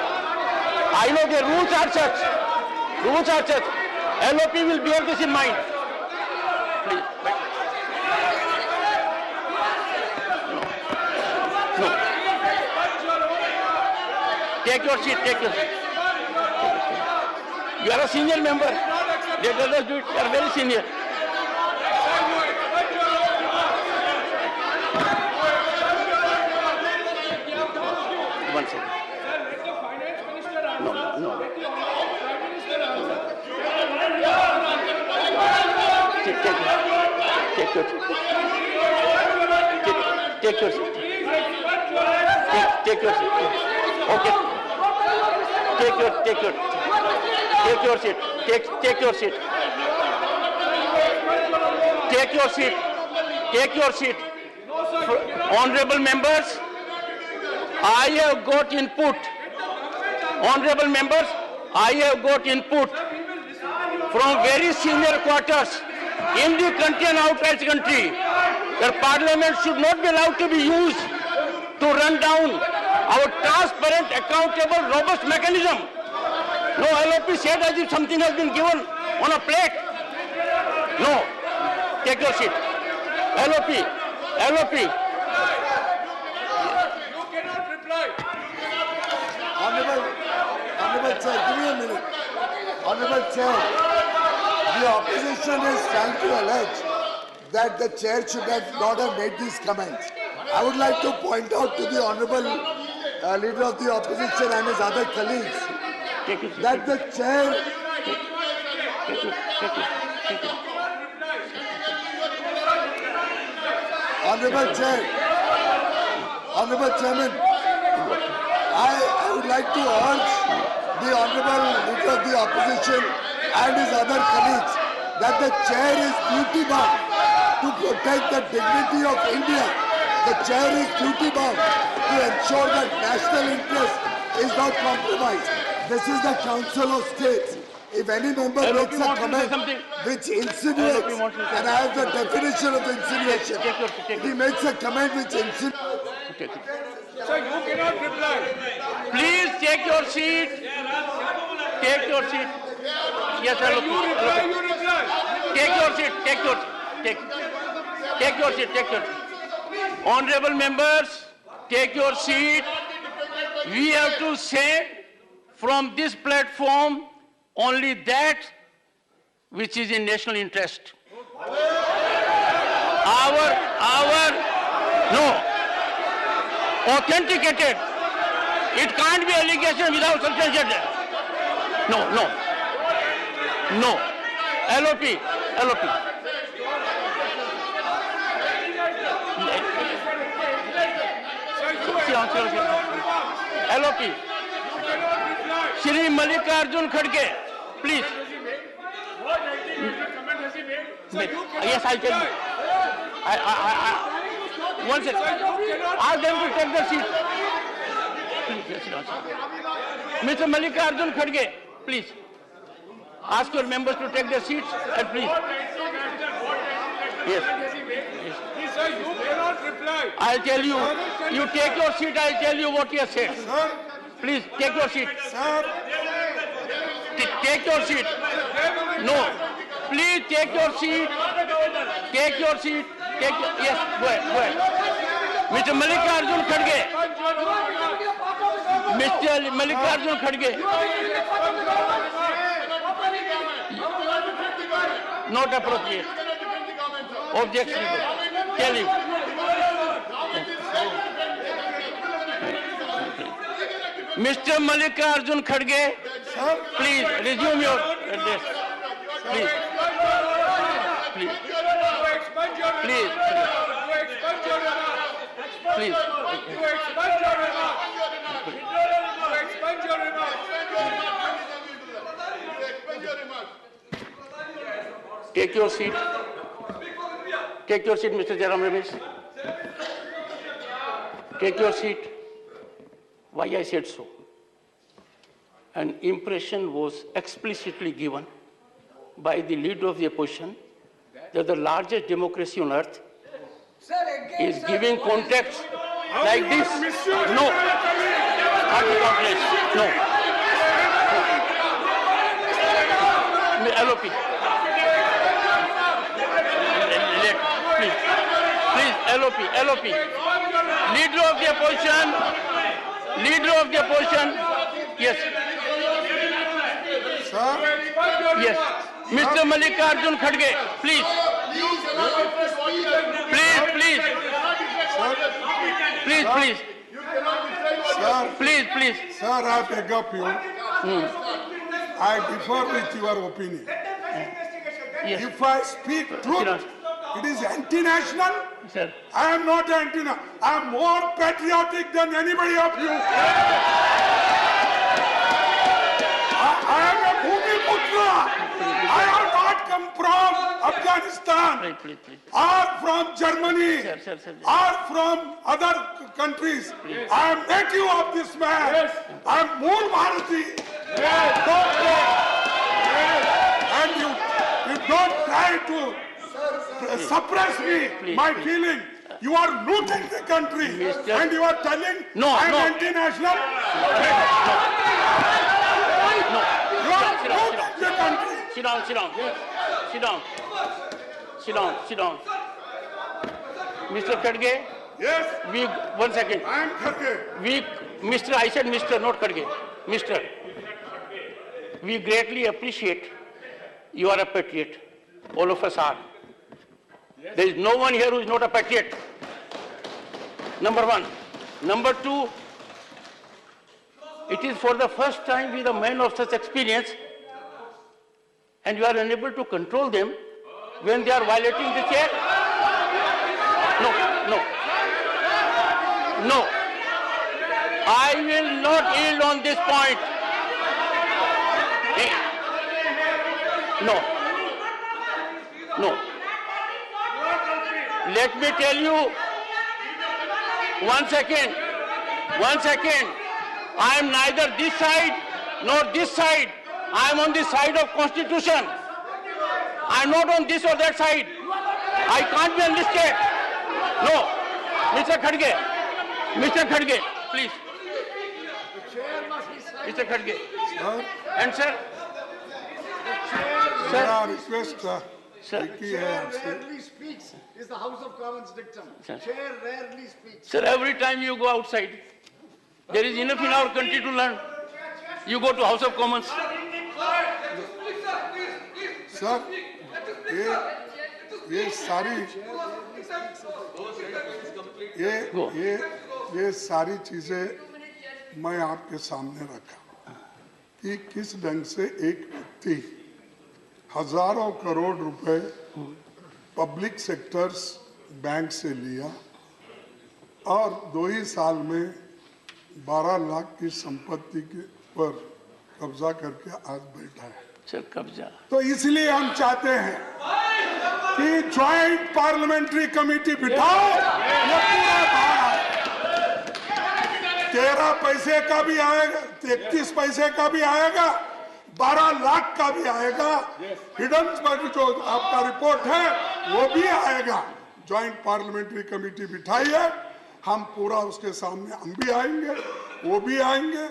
I know the rules are such. LOP will bear this in mind. Please. No. Take your seat. You are a senior member. Let others do it. You are very senior. One second. No. Take your seat. Take your seat. Okay. Take your seat. Honorable members, I have got input. From very senior quarters in the country and outside the country that Parliament should not be allowed to be used to run down our transparent, accountable, robust mechanism. No, LOP said as if something has been given on a plate. No, take your seat. LOP. You cannot reply. Honorable Chair, give me a minute. Honorable Chair, the opposition is trying to allege that the chair should not have made these comments. I would like to point out to the Honorable Leader of the Opposition and his other colleagues that the chair... Honorable Chairman, I would like to urge the Honorable Leader of the Opposition and his other colleagues that the chair is duty-bound to protect the dignity of India. The chair is duty-bound to ensure that national interest is not compromised. This is the Council of States. If any member makes a comment which insinuates, and I have the definition of insinuation, if he makes a comment which insinuates... Sir, you cannot reply. Please take your seat. Yes, When you reply, you reply. Take your seat. Honorable members, take your seat. We have to say from this platform only that which is in national interest. Authenticated. It can't be allegation without substantiated. No. LOP. LOP. Shri Mallikarjun Kharge, please. What comment has he made? Yes, I'll tell you. One second. Ask them to take the seat. Please, Mr. Mallikarjun Kharge, please. Ask your members to take their seats and please. Yes. He said you cannot reply. I'll tell you. You take your seat, I'll tell you what he has said. Sir, Please, take your seat. sir, Take your seat. No. Please take your seat. Take your seat. Yes, go ahead. Mr. Mallikarjun Kharge. Mr. Mallikarjun Kharge. Not appropriate. Objectionable. Tell him. Mr. Mallikarjun Kharge, please resume your address. Please. Please. Please. Please. Take your seat. Take your seat, Mr. Jairam Ramesh. Take your seat. Why I said so? An impression was explicitly given by the leader of the opposition that the largest democracy on earth is giving context like this. No. No. LOP. Please, LOP. Leader of the opposition. Yes. sir, Yes. Mr. Mallikarjun Kharge, please. Please. sir, I beg of you. I differ with your opinion. Yes. If I speak truth, it is anti-national. Sir. I am not anti-national. I am more patriotic than anybody of you. I am a Bhumiputra. I have not come from Afghanistan Please. or from Germany Sir. or from other countries. I am native of this man. I am Mool Bharati. And you don't try to suppress me, my feeling. You are looting the country and you are telling I am anti-national. You are looting the country. Sit down. Mr. Kharge, Yes, one second. I am Kharge. I said Mr., not Kharge. Mr. We greatly appreciate you are a patriot. All of us are. There is no one here who is not a patriot. Number one. Number two, it is for the first time with a man of such experience and you are unable to control them when they are violating the chair. No. I will not yield on this point. No. Let me tell you, one second. I am neither this side nor this side. I am on the side of Constitution. I am not on this or that side. I can't be enlisted. No. Mr. Kharge, please. Mr. Kharge. And sir? मेरा request Sir. की है आपसे. Rarely speaks is the House of Commons dictum. Sir. Chair rarely speaks. Sir, every time you go outside, there is enough in our country to learn. You go to House of Commons. Sir ये सारी चीजें मैं आपके सामने रखा कि किस ढंग से एक व्यक्ति हजारों करोड़ रुपए पब्लिक सेक्टर्स बैंक से लिया और 2 ही साल में 12 लाख की संपत्ति के पर कब्जा करके आज बैठा है। सर कब्जा तो इसलिए हम चाहते हैं कि ज्वाइंट पार्लियामेंट्री कमेटी बिठाओ। ये पूरा भारत 13 पैसे का भी आएगा, 31 पैसे का भी आएगा, 12 लाख का भी आएगा, हिडन जो आपका रिपोर्ट है वो भी आएगा। ज्वाइंट पार्लियामेंट्री कमेटी बिठाइए, हम पूरा उसके सामने हम भी आएंगे, वो भी आएंगे,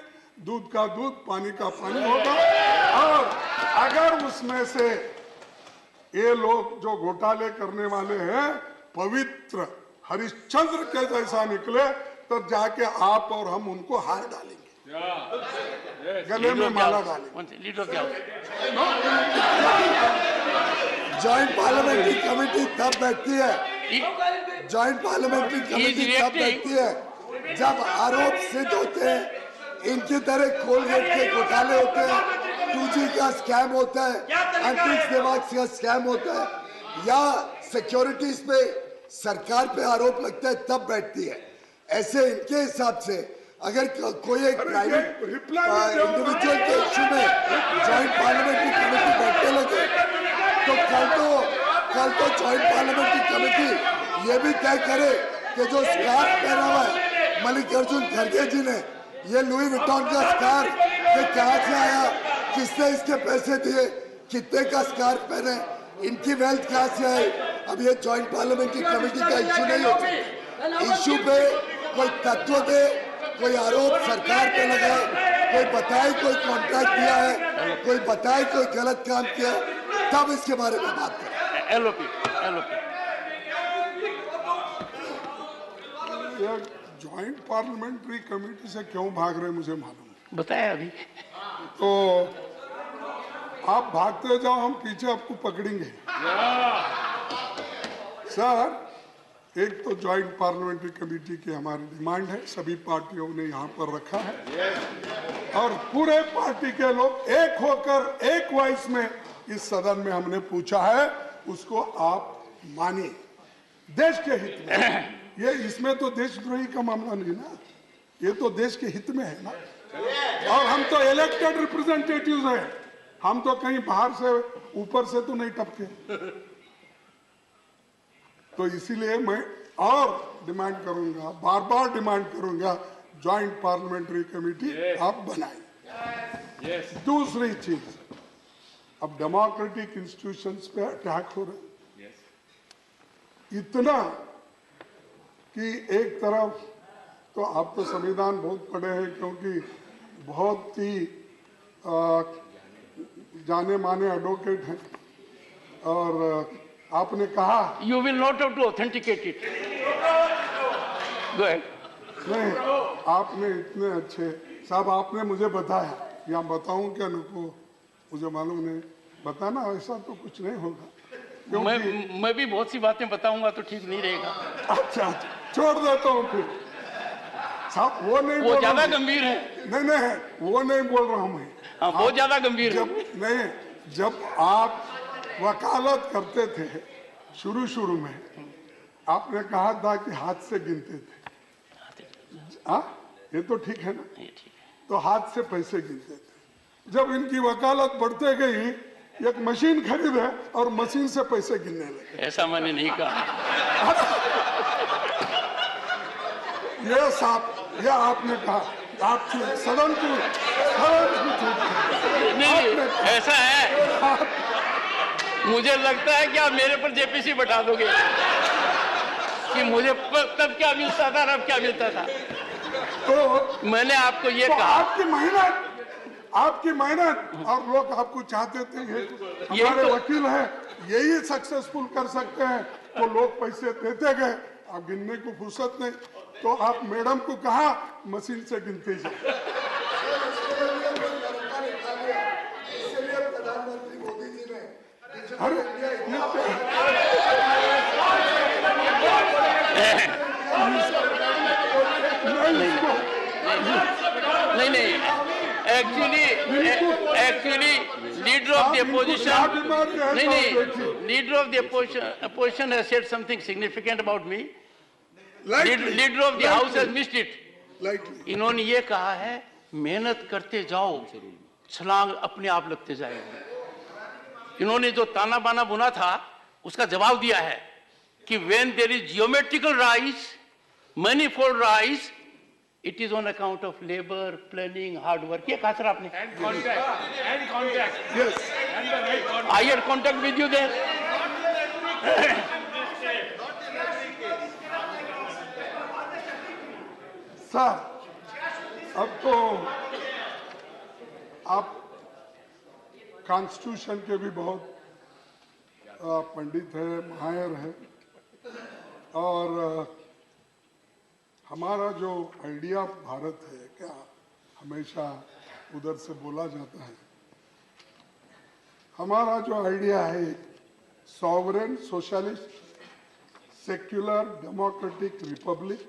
दूध का दूध पानी का पानी होगा। और अगर उसमें से ये लोग जो घोटाले करने वाले हैं पवित्र हरिश्चंद्र के जैसा निकले तो जाके आप और हम उनको हार डालेंगे, गले में माला डालेंगे। लीडर क्या जॉइंट पार्लियामेंट्री कमेटी तब बैठती है, जॉइंट पार्लियामेंट्री कमेटी तब बैठती है जब आरोप सिद्ध होते हैं, इनकी तरह कोलगेट के घोटाले होते हैं, 2G का स्कैम होता है, अंतरिक्ष दिमाग का स्कैम होता है, या सिक्योरिटीज पे सरकार पे आरोप लगता है, तब बैठती है। ऐसे इनके हिसाब से अगर कोई एक प्राइवेट इंडिविजुअल के इश्यू में जॉइंट पार्लियामेंट्री कमेटी बैठने लगे तो कल तो जॉइंट पार्लियामेंट्री कमेटी ये भी तय करे कि जो स्कार्फ पहना हुआ है मल्लिकार्जुन खड़गे जी ने, ये लुई विटॉन का स्कार्फ ये कहाँ से आया, किसने इसके पैसे दिए, कितने का स्कार्फ पहने, इनकी वेल्थ कहाँ से आई। अब ये जॉइंट पार्लियामेंट्री कमेटी का इश्यू नहीं होता। इश्यू पे कोई तत्व दे, कोई आरोप सरकार पे लगाए, कोई बताए कोई कॉन्ट्रैक्ट दिया है, कोई बताए कोई गलत काम किया, तब इसके बारे में बात करें। एलओपी ज्वाइंट पार्लियामेंट्री कमेटी से क्यों भाग रहे मुझे मालूम बताया अभी। तो आप भागते जाओ, हम पीछे आपको पकड़ेंगे। सर, एक तो ज्वाइंट पार्लियामेंट्री कमेटी की हमारी डिमांड है, सभी पार्टियों ने यहाँ पर रखा है और पूरे पार्टी के लोग एक होकर एक वॉइस में इस सदन में हमने पूछा है, उसको आप मानिए देश के हित में। ये इसमें तो देशद्रोही का मामला नहीं ना, ये तो देश के हित में है ना। और हम तो इलेक्टेड रिप्रेजेंटेटिव्स हैं, हम तो कहीं बाहर से ऊपर से तो नहीं टपके। तो इसीलिए मैं और डिमांड करूंगा, बार बार डिमांड करूंगा, ज्वाइंट पार्लियामेंट्री कमेटी आप बनाएं। दूसरी चीज, अब डेमोक्रेटिक इंस्टीट्यूशंस पे अटैक हो रहे हैं इतना कि एक तरफ तो आप तो संविधान बहुत पढ़े हैं क्योंकि बहुत ही जाने माने एडवोकेट हैं और आपने कहा you will not have to authenticate it. Go ahead. नहीं, आपने इतने अच्छे साहब आपने मुझे बताया, या बताऊं क्या नको मुझे मालूम नहीं, बताना ऐसा तो कुछ नहीं होगा। मैं भी बहुत सी बातें बताऊंगा तो ठीक नहीं रहेगा। अच्छा छोड़ देता हूँ फिर साहब, वो नहीं, वो ज्यादा गंभीर है। नहीं वो नहीं बोल रहा हूँ मैं। हाँ, बहुत ज्यादा गंभीर है। नहीं, जब आप वकालत करते थे शुरू में आपने कहा था कि हाथ से गिनते थे। हाँ, ये तो ठीक है ना, तो हाथ से पैसे गिनते थे। जब इनकी वकालत बढ़ते गई, एक मशीन खरीदे और मशीन से पैसे गिनने लगे। ऐसा मैंने नहीं कहा। ये साहब, ये आपने कहा, आप सदन को नहीं, ऐसा है, मुझे लगता है कि आप मेरे पर जेपीसी बैठा दोगे कि मुझे तब क्या मिलता था और अब क्या मिलता था। तो मैंने आपको ये तो कहा, आपकी मेहनत और लोग आपको चाहते थे, हमारे तो, वकील हैं, यही सक्सेसफुल कर सकते हैं, तो लोग पैसे देते गए, आप गिनने को फुर्सत नहीं, तो आप मैडम को कहा मशीन से गिनते जाए। प्रधानमंत्री मोदी जी ने अरे नहीं, actually leader of the opposition, नहीं, leader of the opposition has said something significant about me. Lightly. Leader of the house has missed it. Lightly. इन्होंने ये कहा है मेहनत करते जाओ, छलांग अपने आप लगते जाएगी। इन्होंने जो ताना बाना बुना था उसका जवाब दिया है कि when there is geometrical rise, manifold rise, it is on account of labour, planning, hard work. ये कहा सर आपने। And contact. Yes. And the right contact. I had contact with you there. Sir, अब तो आप constitution के भी बहुत पंडित है, माहिर है, और हमारा जो आइडिया भारत है, क्या हमेशा उधर से बोला जाता है, हमारा जो आइडिया है sovereign socialist secular democratic Republic,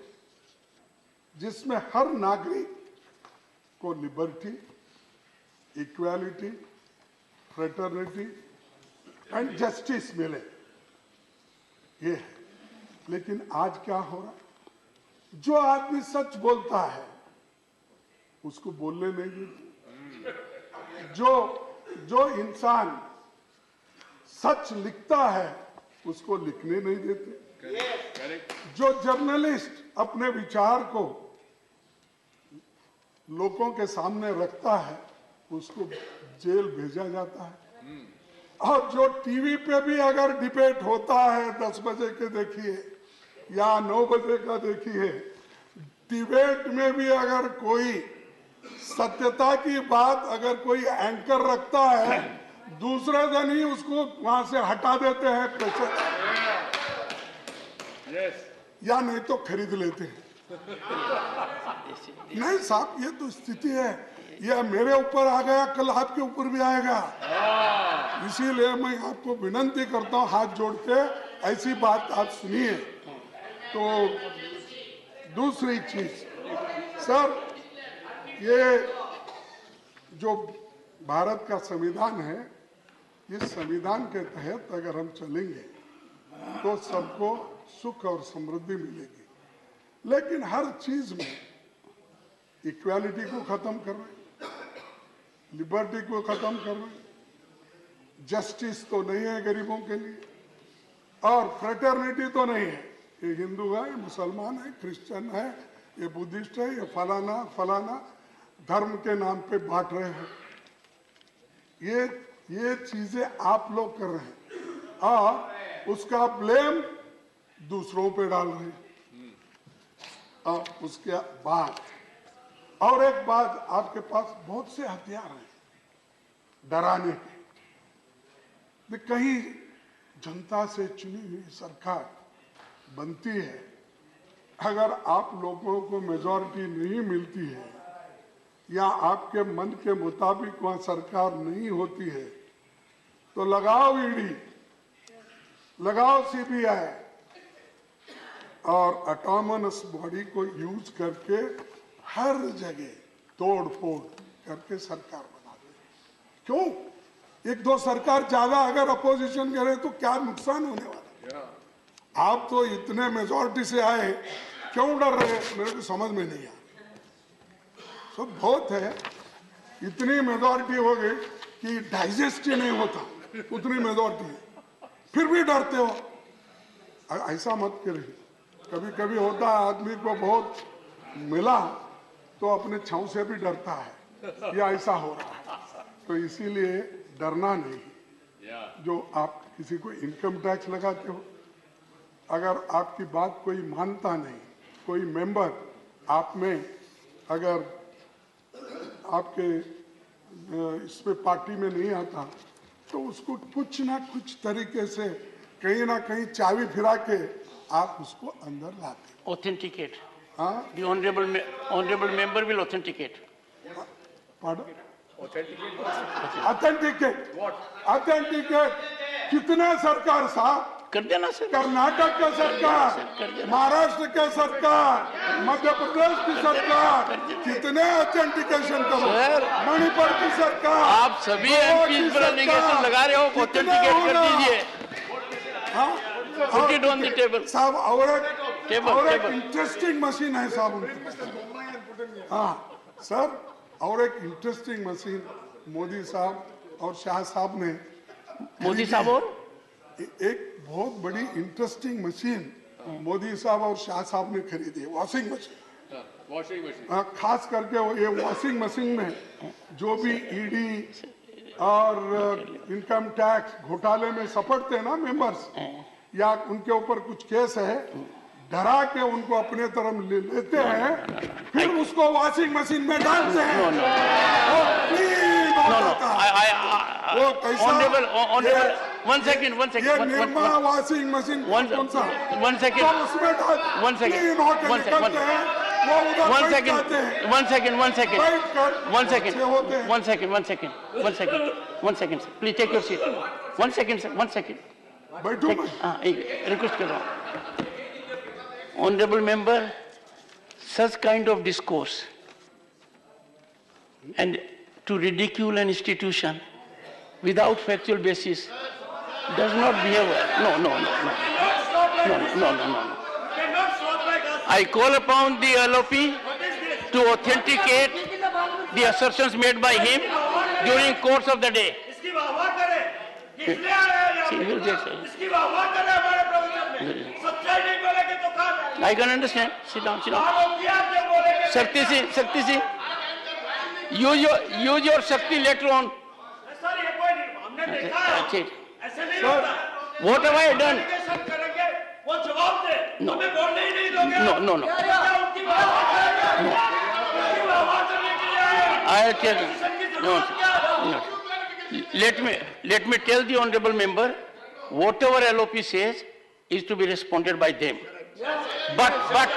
जिसमें हर नागरिक को liberty, equality, fraternity and justice मिले, ये है। लेकिन आज क्या हो रहा, जो आदमी सच बोलता है उसको बोलने नहीं देते, जो इंसान सच लिखता है उसको लिखने नहीं देते, जो जर्नलिस्ट अपने विचार को लोगों के सामने रखता है उसको जेल भेजा जाता है, और जो टीवी पे भी अगर डिबेट होता है 10 बजे के देखिए या 9 बजे का देखिए, डिबेट में भी अगर कोई सत्यता की बात अगर कोई एंकर रखता है, दूसरे दिन ही उसको वहां से हटा देते हैं प्रेशर, या नहीं तो खरीद लेते हैं। नहीं साहब, ये तो स्थिति है, ये मेरे ऊपर आ गया, कल आपके ऊपर भी आएगा। इसीलिए मैं आपको विनती करता हूं हाथ जोड़ के, ऐसी बात आप सुनिए। तो दूसरी चीज सर, ये जो भारत का संविधान है, इस संविधान के तहत अगर हम चलेंगे तो सबको सुख और समृद्धि मिलेगी, लेकिन हर चीज में इक्वालिटी को खत्म कर रहे, लिबर्टी को खत्म कर रहे, जस्टिस तो नहीं है गरीबों के लिए, और फ्रेटर्निटी तो नहीं है। ये हिंदू है, ये मुसलमान है, क्रिश्चियन है, ये बुद्धिस्ट है, ये फलाना फलाना धर्म के नाम पे बांट रहे हैं। ये चीजें आप लोग कर रहे हैं और उसका ब्लेम दूसरों पे डाल रहे हैं। और उसके बाद और एक बात, आपके पास बहुत से हथियार हैं डराने के। कहीं जनता से चुनी हुई सरकार बनती है, अगर आप लोगों को मेजॉरिटी नहीं मिलती है या आपके मन के मुताबिक वहां सरकार नहीं होती है, तो लगाओ ईडी, लगाओ सीबीआई और ऑटोनमस बॉडी को यूज करके हर जगह तोड़ फोड़ करके सरकार बना दे। क्यों? एक दो सरकार ज्यादा अगर अपोजिशन करे तो क्या नुकसान होने वाला है? आप तो इतने मेजॉरिटी से आए, क्यों डर रहे? मेरे को समझ में नहीं आया। सब बहुत है, इतनी मेजॉरिटी हो गई कि डाइजेस्ट ही नहीं होता, उतनी मेजॉरिटी है, फिर भी डरते हो। ऐसा मत करिए। कभी कभी होता है आदमी को बहुत मिला तो अपने छांव से भी डरता है, या ऐसा हो रहा है। तो इसीलिए डरना नहीं। जो आप किसी को इनकम टैक्स लगाते हो, अगर आपकी बात कोई मानता नहीं, कोई मेंबर आप में अगर आपके इसमें पार्टी में नहीं आता, तो उसको कुछ ना कुछ तरीके से कहीं ना कहीं चाबी फिरा के आप उसको अंदर लाते। Authenticate. हाँ, The honorable member will authenticate. pardon? Authenticate कितने सरकार साहब? कर देना सर। कर्नाटक का सरकार, महाराष्ट्र का सरकार, मध्य प्रदेश की सरकार, कितने ऑथेंटिकेशन करो? सर, मणिपुर की सरकार, आप सभी एमपी पर एलिगेशन लगा रहे हो, ऑथेंटिकेट कर दीजिए। हाँ, Put it on the table. साहब, और टेबल और एक टेबल इंटरेस्टिंग मशीन है साहब उनके। हाँ सर, और एक इंटरेस्टिंग मशीन मोदी साहब और शाह साहब ने मोदी साहब और एक बहुत बड़ी इंटरेस्टिंग मशीन मोदी साहब और शाह साहब ने खरीदी है, वॉशिंग मशीन। Washing machine. खास करके वो ये वॉशिंग मशीन में जो भी ईडी और इनकम टैक्स घोटाले में सपटते हैं ना मेंबर्स, या उनके ऊपर कुछ केस है, डरा के उनको अपने तरफ ले लेते हैं, फिर उसको वॉशिंग मशीन में डालते हैं। वो clean हो जाता है। वो कैसा ऑनरेबल वन सेकंड ये निर्मा वॉशिंग मशीन कौन सा वन सेकंड तो उसमें One second. clean होके One second. निकलते हैं, वो उधर One बैठ second. जाते हैं। One second. One second. बैठकर One second. अच्छे होते हैं। One second. One second. One second. One second. Sir. Please take your seat. One second, sir. One second. बैठो मैं। एक रिक्वेस्ट कर रहा हूँ। Honorable member, such kind of discourse and to ridicule an institution without factual basis does not behave. No, no, no, no. No, no, no, no. I call upon the LOP to authenticate the assertions made by him during course of the day. इसकी वाह करे, किसने आया यहाँ See, पे? we'll get it. इसकी वाह करे हमारे प्रवचन में। सच्चाई नहीं बोलेंगे तो कहाँ I can understand. Sit down, sit down. जाएंगे? आप जो बोलेंगे। Shakti Singh, use your Shakti later on. Sir ये कोई नहीं, हमने देखा है। That's it. ऐसे नहीं होता। What have I done? Allegation करेंगे, वो जवाब दे। No. हमें बोलने ही नहीं दोगे। No, no, no. क्या उनकी वाह करेंगे? उनकी वाह करने के लिए आए हैं। I'll tell you. Allegation की No, जरूरत क्या है? no. Let me tell the honorable member, whatever LOP says is to be responded by them. But, one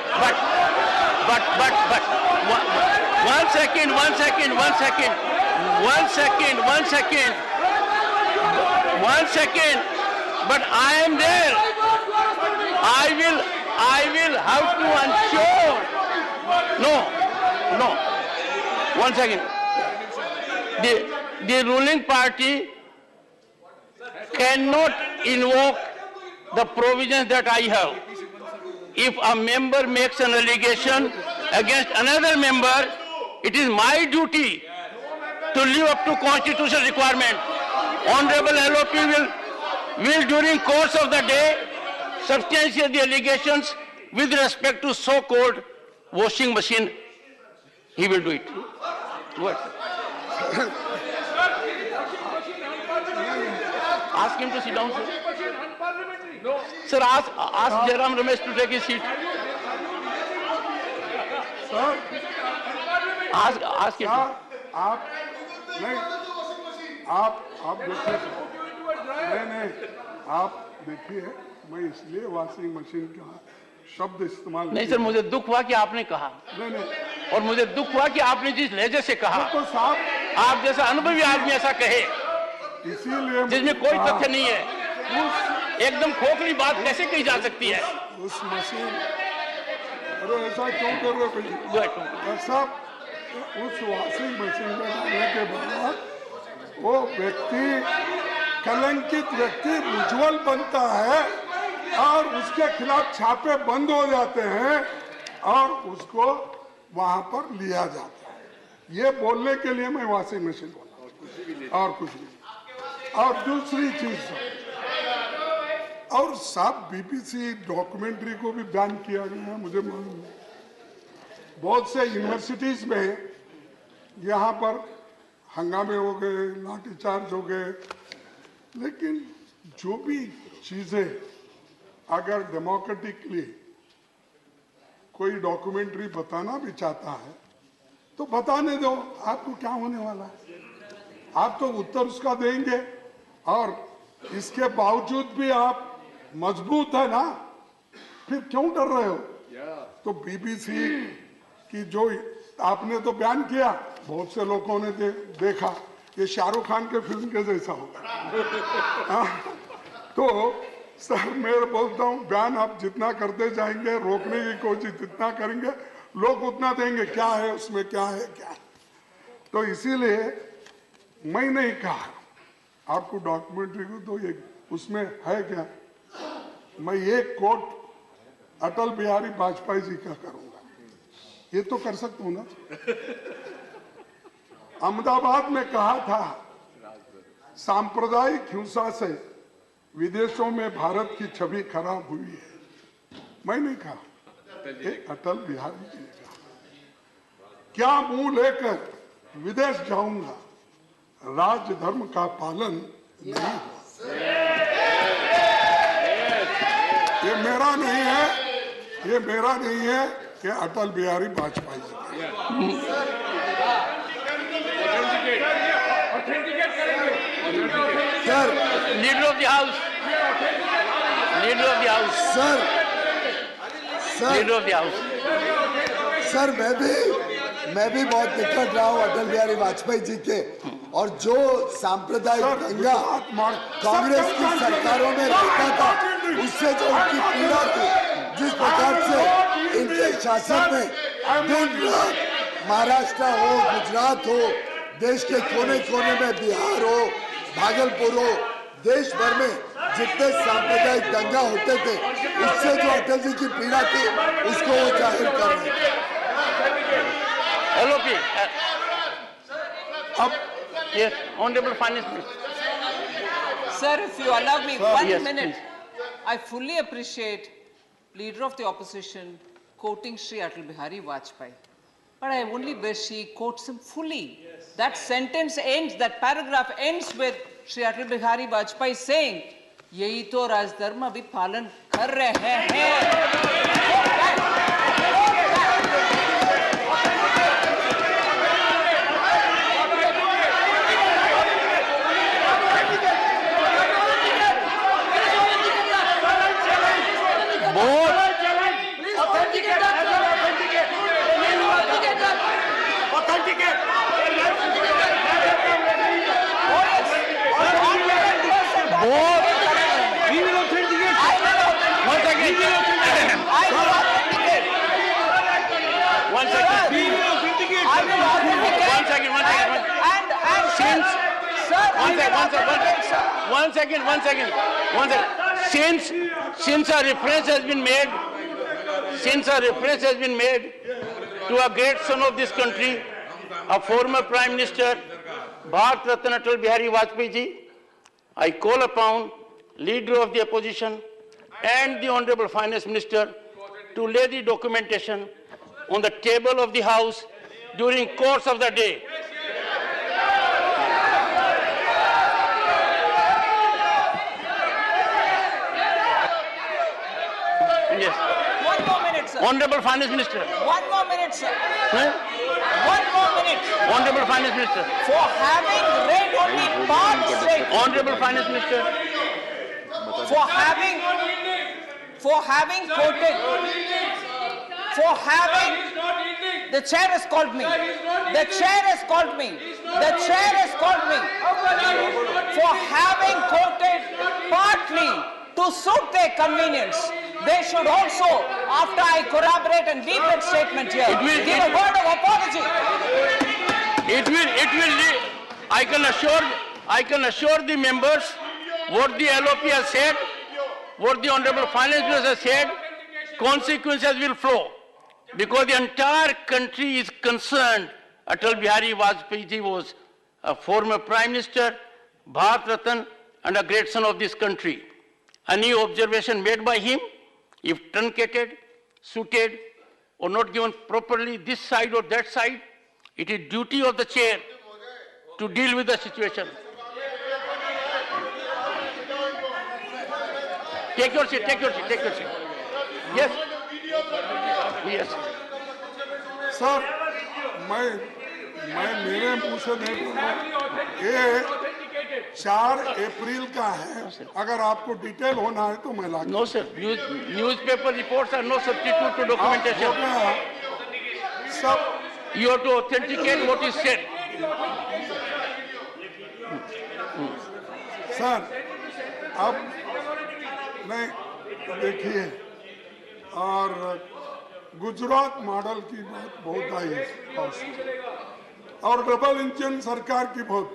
second. But I am there. I will have to ensure. No. One second. The ruling party cannot invoke the provisions that I have. If a member makes an allegation against another member, it is my duty to live up to constitutional requirement. Honorable LOP will during course of the day substantiate the allegations with respect to so-called washing machine. He will do it. Go ahead. Ask him to sit down, sir. No. Sir, ask Jairam Ramesh to take his seat. Sir Ask him. क्या आप नहीं आप देखिए नहीं आप देखिए, मैं इसलिए वॉशिंग मशीन का शब्द इस्तेमाल नहीं सर, मुझे दुख हुआ कि आपने कहा, नहीं और मुझे दुख हुआ कि आपने जिस लहजे से कहा, तो साहब आप जैसा अनुभवी आदमी ऐसा कहे इसीलिए जिसमें कोई तथ्य नहीं है, एकदम खोखली बात कैसे कही जा सकती है? उस मशीन, अरे ऐसा क्यों कर रहे हो भाई? साहब उस वॉशिंग मशीन में डालने के बाद वो व्यक्ति कलंकित व्यक्ति उज्ज्वल बनता है और उसके खिलाफ छापे बंद हो जाते हैं और उसको वहां पर लिया जाता है। ये बोलने के लिए मैं वॉशिंग मशीन बोला और कुछ नहीं। और दूसरी चीज, और साहब बीबीसी डॉक्यूमेंट्री को भी बैन किया गया है, मुझे मालूम है। बहुत से यूनिवर्सिटीज में यहाँ पर हंगामे हो गए, लाठीचार्ज हो गए, लेकिन जो भी चीजें अगर डेमोक्रेटिकली कोई डॉक्यूमेंट्री बताना भी चाहता है तो बताने दो, आपको क्या होने वाला है? आप तो उत्तर उसका देंगे और इसके बावजूद भी आप मजबूत है ना, फिर क्यों डर रहे हो? तो बीबीसी की जो आपने तो बयान किया, बहुत से लोगों ने देखा ये शाहरुख खान के फिल्म के जैसा होगा। तो सर मैं बोलता हूँ बयान आप जितना करते जाएंगे, रोकने की कोशिश जितना करेंगे, लोग उतना देंगे क्या है उसमें, क्या है क्या है। तो इसीलिए मैं नहीं कहा आपको डॉक्यूमेंट्री को, तो ये उसमें है क्या, मैं एक कोट अटल बिहारी वाजपेयी जी का करूंगा। ये तो कर सकता हूं ना। अहमदाबाद में कहा था सांप्रदायिक हिंसा से विदेशों में भारत की छवि खराब हुई है। मैं नहीं कहा, अटल बिहारी जी ने कहा। क्या मुंह लेकर विदेश जाऊंगा, राज धर्म का पालन नहीं हुआ। ये मेरा नहीं है, ये मेरा नहीं है कि Atal Bihari Vajpayee ji. Sir, leader of the house, leader of the house, leader of the house. Sir मैं भी बहुत निकट रहा हूँ अटल बिहारी वाजपेयी जी के, और जो सांप्रदायिक दंगा कांग्रेस की सरकारों में रहता था, उससे जो उनकी पीड़ा थी, जिस प्रकार से इनके शासन में दिन रात महाराष्ट्र हो, गुजरात हो, देश के कोने कोने में बिहार हो, भागलपुर हो, देश भर में जितने सांप्रदायिक दंगा होते थे, उससे जो अटल जी की पीड़ा थी, उसको वो जाहिर कर रहे थे। LOP. Yes, Honorable Finance Minister. Sir, if you allow me Sir, one yes, minute, please. I fully appreciate Leader of the Opposition quoting Sri Atal Bihari Vajpayee. But I only wish he quotes him fully. Yes. That sentence ends, that paragraph ends with Sri Atal Bihari Vajpayee saying, "Yahi to Rajdharma abhi palan kar rahe hain." One second. Since a reference has been made to a great son of this country, a former Prime Minister, Bharat Ratna Atal Bihari Vajpayee ji, I call upon Leader of the Opposition and the Honorable Finance Minister to lay the documentation on the table of the House during course of the day. Yes. One more minute, sir. Honorable Finance Minister. One more minute, sir. Huh? One more minute. Honorable Finance Minister. For having read only part straight. Honorable Finance Minister. For having quoted. For having. The chair has called me. The chair has called me. The chair has called me. For having quoted partly to suit their convenience. They should also, after I corroborate and read that statement here, give a word of apology. I can assure the members what the LOP has said, what the Honorable Finance Minister has said, consequences will flow. Because the entire country is concerned. Atal Bihari Vajpayee ji was a former Prime Minister, Bharat Ratna, and a great son of this country. Any observation made by him, if truncated, suited, or not given properly this side or that side, it is duty of the chair to deal with the situation. Take your seat. Yes. Yes. Sir, मैं मेरे मुंह से नहीं बोलूँ। ये 4 अप्रैल का है। अगर आपको डिटेल होना है तो मैं ला। No sir, newspaper reports are no substitute to documentation. सब You have to authenticate what is said. Sir, अब नहीं देखिए, और गुजरात मॉडल की बात बहुत आई है और डबल इंजन सरकार की बहुत।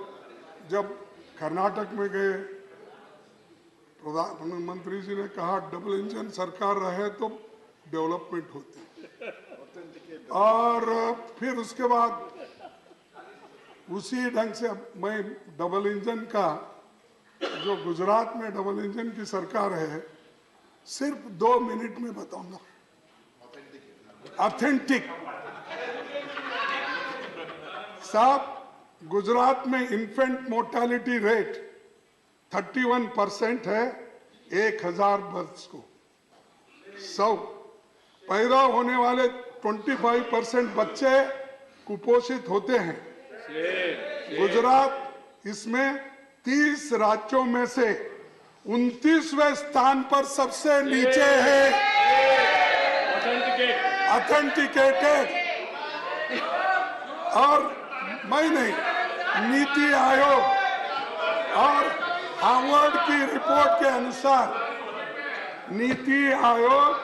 जब कर्नाटक में गए, प्रधानमंत्री जी ने कहा डबल इंजन सरकार रहे तो डेवलपमेंट होती है। और फिर उसके बाद उसी ढंग से मैं डबल इंजन का, जो गुजरात में डबल इंजन की सरकार है, सिर्फ 2 मिनट में बताऊंगा। ऑथेंटिक साहब, गुजरात में इन्फेंट मोर्टालिटी रेट 31% है 1000 वर्ष को। 100 पैदा होने वाले 25% बच्चे कुपोषित होते हैं। गुजरात इसमें 30 राज्यों में से 29वें स्थान पर सबसे नीचे है। ऑथेंटिकेटेड। और मैं नहीं, नीति आयोग और हार्वर्ड की रिपोर्ट के अनुसार, नीति आयोग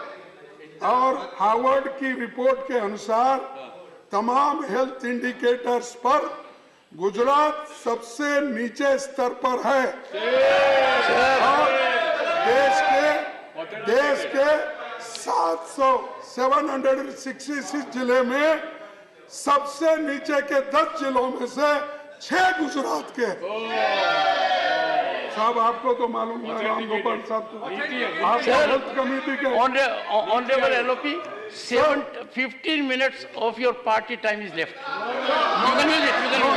और हार्वर्ड की रिपोर्ट के अनुसार तमाम हेल्थ इंडिकेटर्स पर गुजरात सबसे नीचे स्तर पर है। और देश के 766 जिले में सबसे नीचे के 10 जिलों में से 6 गुजरात के। साहब आपको तो मालूम है, राम गोपाल साहब तो आप हेल्थ कमेटी के। Honorable LOP, 15 minutes of your party time is left. You can use it. You can use it.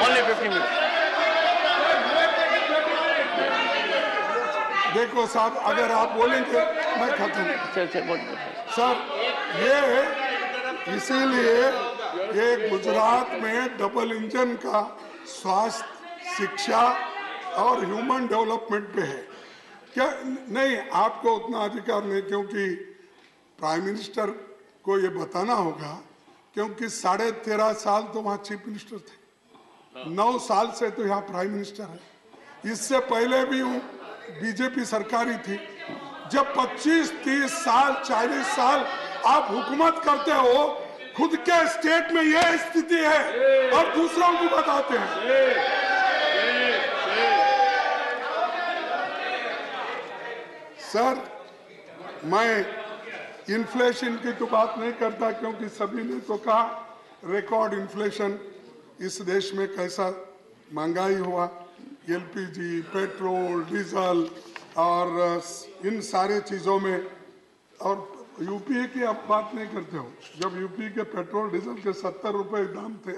Only 15 minutes. देखो साहब, अगर आप बोलेंगे मैं खत्म। सर, ये इसीलिए ये गुजरात में डबल इंजन का स्वास्थ्य, शिक्षा और ह्यूमन डेवलपमेंट पे है। क्या नहीं, आपको उतना अधिकार नहीं, क्योंकि प्राइम मिनिस्टर को ये बताना होगा, क्योंकि 13.5 साल तो वहाँ चीफ मिनिस्टर थे, 9 साल से तो यहाँ प्राइम मिनिस्टर है। इससे पहले भी बीजेपी सरकारी थी। जब 25, 30 साल, 40 साल आप हुकूमत करते हो, खुद के स्टेट में यह स्थिति है और दूसरों को बताते हैं। सर, मैं इन्फ्लेशन की तो बात नहीं करता, क्योंकि सभी ने तो कहा रिकॉर्ड इन्फ्लेशन इस देश में कैसा महंगाई हुआ, एलपीजी, पेट्रोल, डीजल और इन सारे चीजों में। और यूपी की आप बात नहीं करते हो, जब यूपी के पेट्रोल डीजल के 70 रुपए दाम थे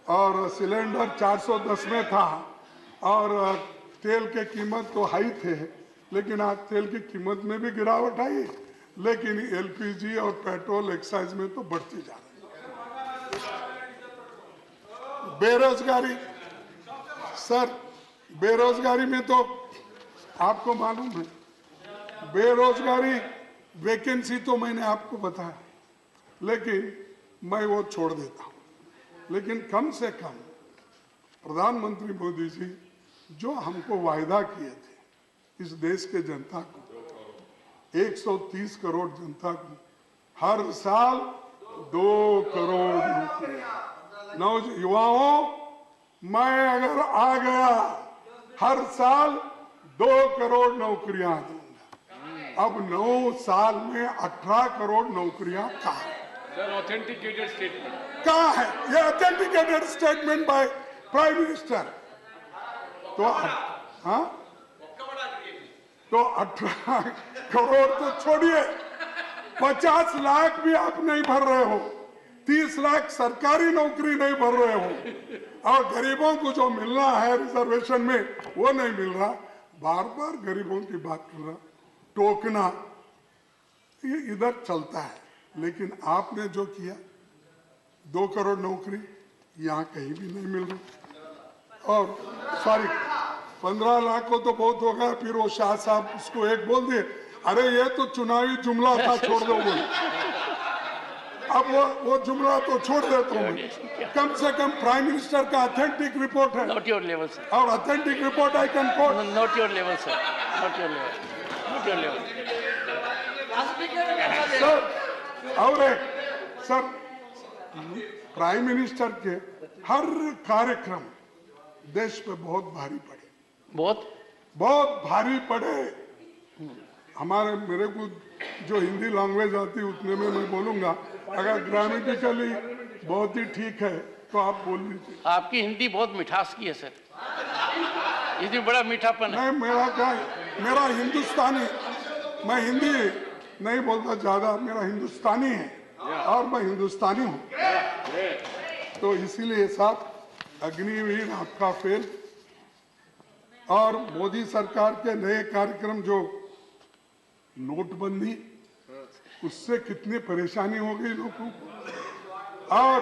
और सिलेंडर 410 में था और तेल के कीमत तो हाई थे, लेकिन आज तेल की कीमत में भी गिरावट आई, लेकिन एलपीजी और पेट्रोल एक्साइज में तो बढ़ती जा रही है। बेरोजगारी, सर बेरोजगारी में तो आपको मालूम है, बेरोजगारी वैकेंसी तो मैंने आपको बताया, लेकिन मैं वो छोड़ देता हूँ। लेकिन कम से कम प्रधानमंत्री मोदी जी जो हमको वायदा किए थे इस देश के जनता को, 130 करोड़ जनता को हर साल 2 करोड़ नौकरियां, युवाओं मैं अगर आ गया हर साल 2 करोड़ नौकरियां दूंगा। अब 9 साल में 18 करोड़ नौकरियां कहाँ है? ऑथेंटिकेटेड स्टेटमेंट कहाँ है? ये authenticated statement by prime minister. तो हाँ, तो 18 करोड़ तो छोड़िए, 50 लाख भी आप नहीं भर रहे हो, 30 लाख सरकारी नौकरी नहीं भर रहे हो, और गरीबों को जो मिलना है रिजर्वेशन में वो नहीं मिल रहा। बार बार गरीबों की बात कर रहा, टोकना, ये इधर चलता है। लेकिन आपने जो किया 2 करोड़ नौकरी यहाँ कहीं भी नहीं मिल रही। और सॉरी 15 लाख को तो बहुत हो गया, फिर वो शाह साहब उसको एक बोल दिए, अरे ये तो चुनावी जुमला था, छोड़ दो बोले। अब वो जुमला तो छोड़ देता हूँ। कम से कम प्राइम मिनिस्टर का ऑथेंटिक रिपोर्ट है। Not your level, sir. और authentic report I can coat. Not your level, sir. Not your level. Not your level. Sir, और सर, प्राइम मिनिस्टर के हर कार्यक्रम देश पे बहुत भारी पड़े, बहुत भारी पड़े। हमारे मेरे को जो हिंदी लैंग्वेज आती है उतने में मैं बोलूंगा, अगर ग्रामेटिकली बहुत ही ठीक है तो आप बोल लीजिए। आपकी हिंदी बहुत मिठास की है सर, इसमें बड़ा मीठापन है। नहीं, मेरा क्या, मेरा हिंदुस्तानी, मैं हिंदी नहीं बोलता ज्यादा, मेरा हिंदुस्तानी है और मैं हिंदुस्तानी हूँ, तो इसीलिए साहब अग्निवीर आपका फेल। और मोदी सरकार के नए कार्यक्रम जो नोटबंदी, उससे कितनी परेशानी हो गई लोगों को, और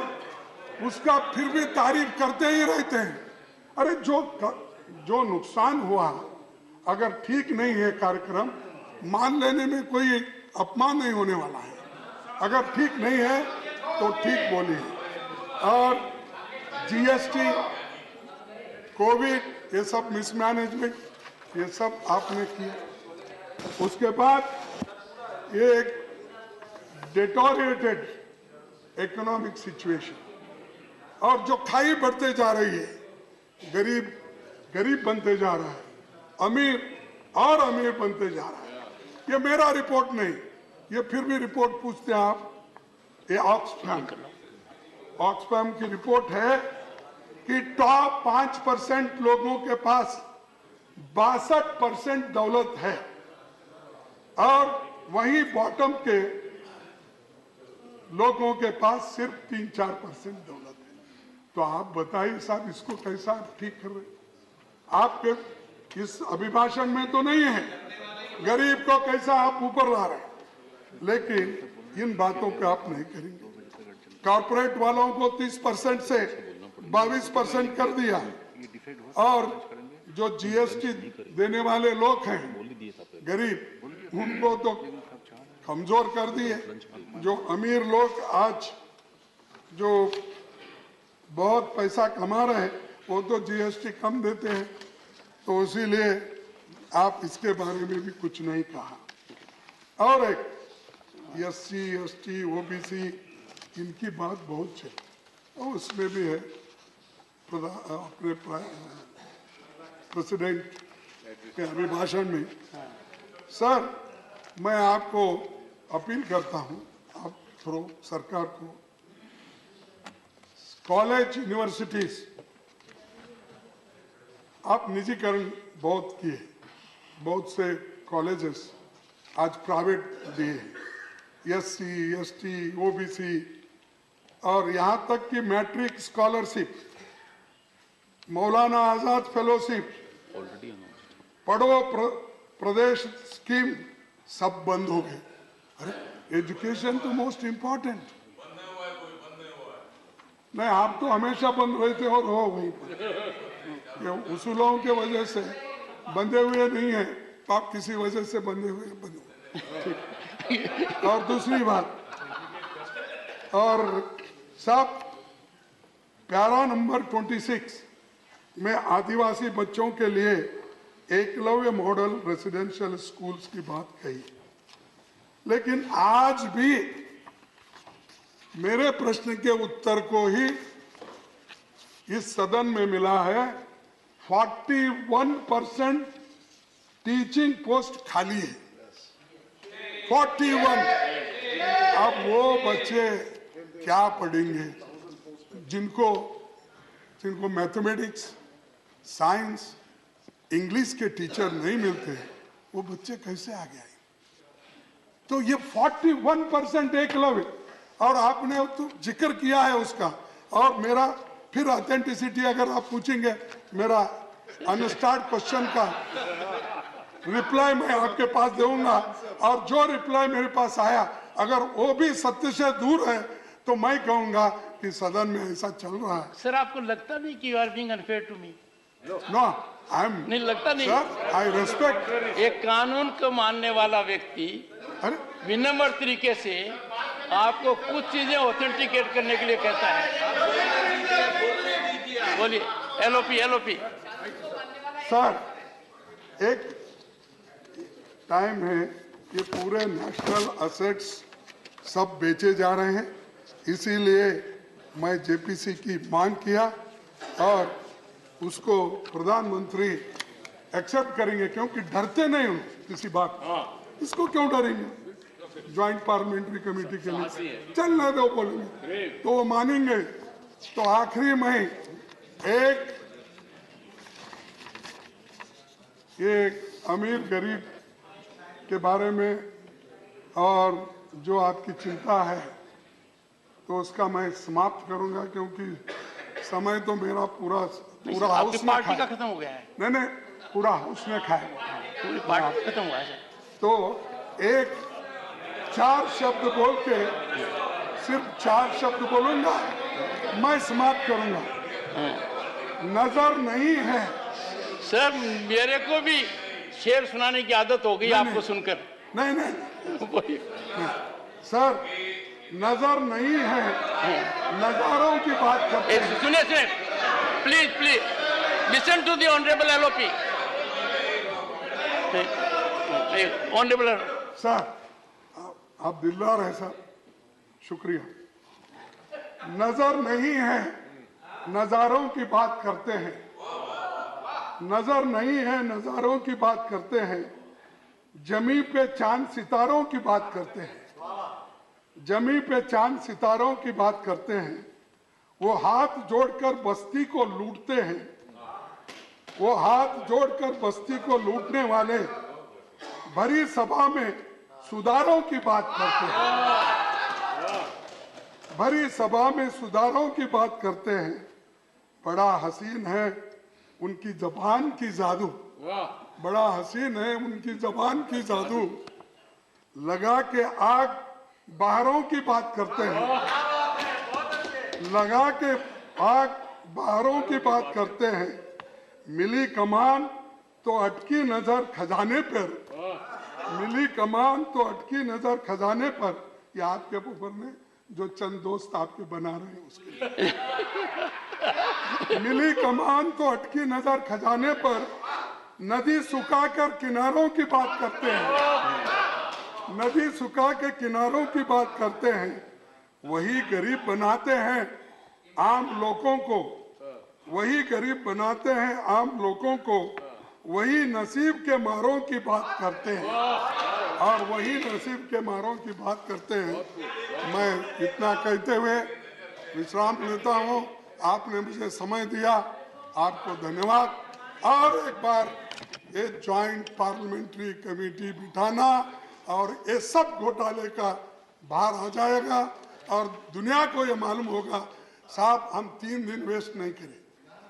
उसका फिर भी तारीफ करते ही रहते हैं। अरे जो नुकसान हुआ, अगर ठीक नहीं है कार्यक्रम, मान लेने में कोई अपमान नहीं होने वाला है। अगर ठीक नहीं है तो ठीक बोलिए। और जीएसटी, कोविड, ये सब मिसमैनेजमेंट, ये सब आपने किया। उसके बाद ये एक डिटोरिएटेड इकोनॉमिक सिचुएशन, और जो खाई बढ़ते जा रही है, गरीब गरीब बनते जा रहा है, अमीर और अमीर बनते जा रहा है। ये मेरा रिपोर्ट नहीं, ये फिर भी रिपोर्ट पूछते हैं आप, ये ऑक्सफैम की रिपोर्ट है कि टॉप 5% लोगों के पास 62% दौलत है, और वहीं बॉटम के लोगों के पास सिर्फ 3-4% दौलत है। तो आप बताइए साहब, इसको कैसा आप ठीक कर रहे? आपके इस अभिभाषण में तो नहीं है गरीब को कैसा आप ऊपर ला रहे हैं, लेकिन इन बातों पे आप नहीं करेंगे। कॉर्पोरेट वालों को 30% से 22% कर दिया, और जो जीएसटी देने वाले लोग हैं गरीब, उनको तो कमजोर कर दिए। जो अमीर लोग आज जो बहुत पैसा कमा रहे हैं, वो तो जीएसटी कम देते हैं, तो इसीलिए आप इसके बारे में भी कुछ नहीं कहा। और एक SC, ST, OBC, इनकी बात बहुत है, और उसमें भी है अपने प्रेसिडेंट के अभिभाषण में। सर, मैं आपको अपील करता हूं, आप थ्रू सरकार को, कॉलेज, यूनिवर्सिटीज, आप निजीकरण बहुत किए, बहुत से कॉलेजेस आज प्राइवेट दिए, SC, ST, OBC, और यहां तक कि matric scholarship, Maulana Azad fellowship, पढ़ो प्रदेश स्कीम, सब बंद हो गए। अरे एजुकेशन तो मोस्ट इंपॉर्टेंट नहीं, आप तो हमेशा बंद रहते और हो वहीं पर। ये उसूलों के वजह से बंधे हुए नहीं है, तो आप किसी वजह से बंधे हुए ठीक। और दूसरी बात, और सब पैरा नंबर 26 में आदिवासी बच्चों के लिए एकलव्य मॉडल रेसिडेंशियल स्कूल्स की बात कही, लेकिन आज भी मेरे प्रश्न के उत्तर को ही इस सदन में मिला है 41% टीचिंग पोस्ट खाली है, 41। अब वो बच्चे क्या पढ़ेंगे जिनको मैथमेटिक्स, साइंस, इंग्लिश के टीचर नहीं मिलते, वो बच्चे कैसे आगे आए? तो ये 41% एकलव्य, और आपने तो जिक्र किया है उसका, और मेरा फिर ऑथेंटिसिटी अगर आप पूछेंगे, मेरा अनस्टार्ट क्वेश्चन का रिप्लाई मैं आपके पास दूंगा, और जो रिप्लाई मेरे पास आया अगर वो भी सत्य से दूर है तो मैं कहूंगा कि सदन में ऐसा चल रहा है। सर, आपको लगता नहीं कि you are being unfair to me? No, I am नहीं लगता नहीं सर, आई रेस्पेक्ट। एक कानून को मानने वाला व्यक्ति विनम्र तरीके से आपको कुछ चीजें ऑथेंटिकेट करने के लिए कहता है। बोलिए, एलओपी। सर, एक टाइम है, ये पूरे नेशनल असेट्स सब बेचे जा रहे हैं, इसीलिए मैं जेपीसी की मांग किया, और उसको प्रधानमंत्री एक्सेप्ट करेंगे, क्योंकि डरते नहीं हूं किसी बात। इसको क्यों डरेंगे? ज्वाइंट पार्लियामेंट्री कमेटी के लिए चलने दो, बोलेंगे तो वो मानेंगे। तो आखिरी में एक अमीर गरीब के बारे में और जो आपकी चिंता है तो उसका मैं समाप्त करूंगा, क्योंकि समय तो मेरा पूरा हाउस में पार्टी का खत्म हो गया है। नहीं, पूरा हाउस में खाए, पूरी पार्टी खत्म हुआ है। तो एक 4 शब्द बोल के, सिर्फ 4 शब्द बोलूंगा, मैं समाप्त करूंगा। नजर नहीं है। सर, मेरे को भी शेर सुनाने की आदत हो गई आपको सुनकर। नहीं, सर, नजर नहीं है, नजारों की बात करते हैं। सुनिए, please listen to the honourable LOP. Honourable sir, आप दिलदार हैं सर, शुक्रिया। नजर नहीं है, नजारों की बात करते हैं। नजर नहीं है, नजारों की बात करते हैं। जमी पे चांद सितारों की बात करते हैं। जमी पे चांद सितारों की बात करते हैं। वो हाथ जोड़कर बस्ती को लूटते हैं। वो हाथ जोड़कर बस्ती को लूटने वाले भरी सभा में सुधारों की बात करते हैं। भरी सभा में सुधारों की बात करते हैं। बड़ा हसीन है उनकी जबान की जादू। बड़ा हसीन है उनकी जबान की जादू। लगा के आग बाहरों की बात करते हैं। लगा के आग बाहरों की बात करते हैं। मिली कमान तो अटकी नजर खजाने पर। मिली कमान तो अटकी नजर खजाने पर। ये आपके ऊपर में जो चंद दोस्त आपके बना रहे हैं उसके मिली कमान तो अटकी नजर खजाने पर। नदी सुखाकर किनारों की बात करते हैं। नदी सुखा के किनारों की बात करते हैं। वही गरीब बनाते हैं आम लोगों को। वही गरीब बनाते हैं आम लोगों को। वही नसीब के मारों की बात करते हैं। और वही नसीब के मारों की बात करते हैं। मैं इतना कहते हुए विश्राम लेता हूं। आपने मुझे समय दिया, आपको धन्यवाद। और एक बार ये ज्वाइंट पार्लियामेंट्री कमेटी बिठाना और ये सब घोटाले का बाहर आ जाएगा और दुनिया को ये मालूम होगा साहब हम 3 दिन वेस्ट नहीं करें,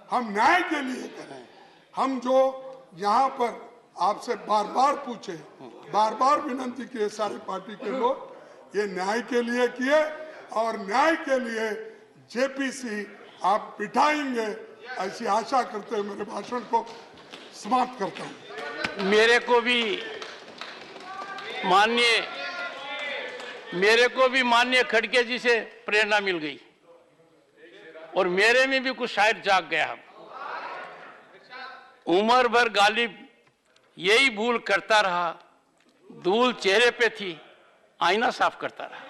हम न्याय के लिए करें। हम जो यहाँ पर आपसे बार बार पूछे, बार बार विनती किए सारी पार्टी के लोग, ये न्याय के लिए किए और न्याय के लिए जेपीसी आप बिठाएंगे ऐसी आशा करते हुए मेरे भाषण को समाप्त करता हूँ। मेरे को भी माननीय खड़गे जी से प्रेरणा मिल गई और मेरे में भी कुछ शायद जाग गया। उम्र भर गालिब यही भूल करता रहा। धूल चेहरे पे थी, आईना साफ करता रहा।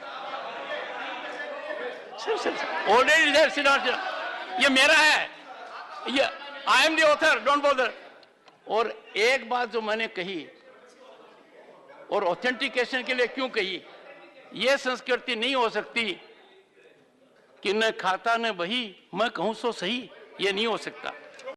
ये मेरा है, ये I am the author, don't bother. और एक बात जो मैंने कही और ऑथेंटिकेशन के लिए क्यों कही, ये संस्कृति नहीं हो सकती कि न खाता न बही मैं कहूं सो सही, ये नहीं हो सकता।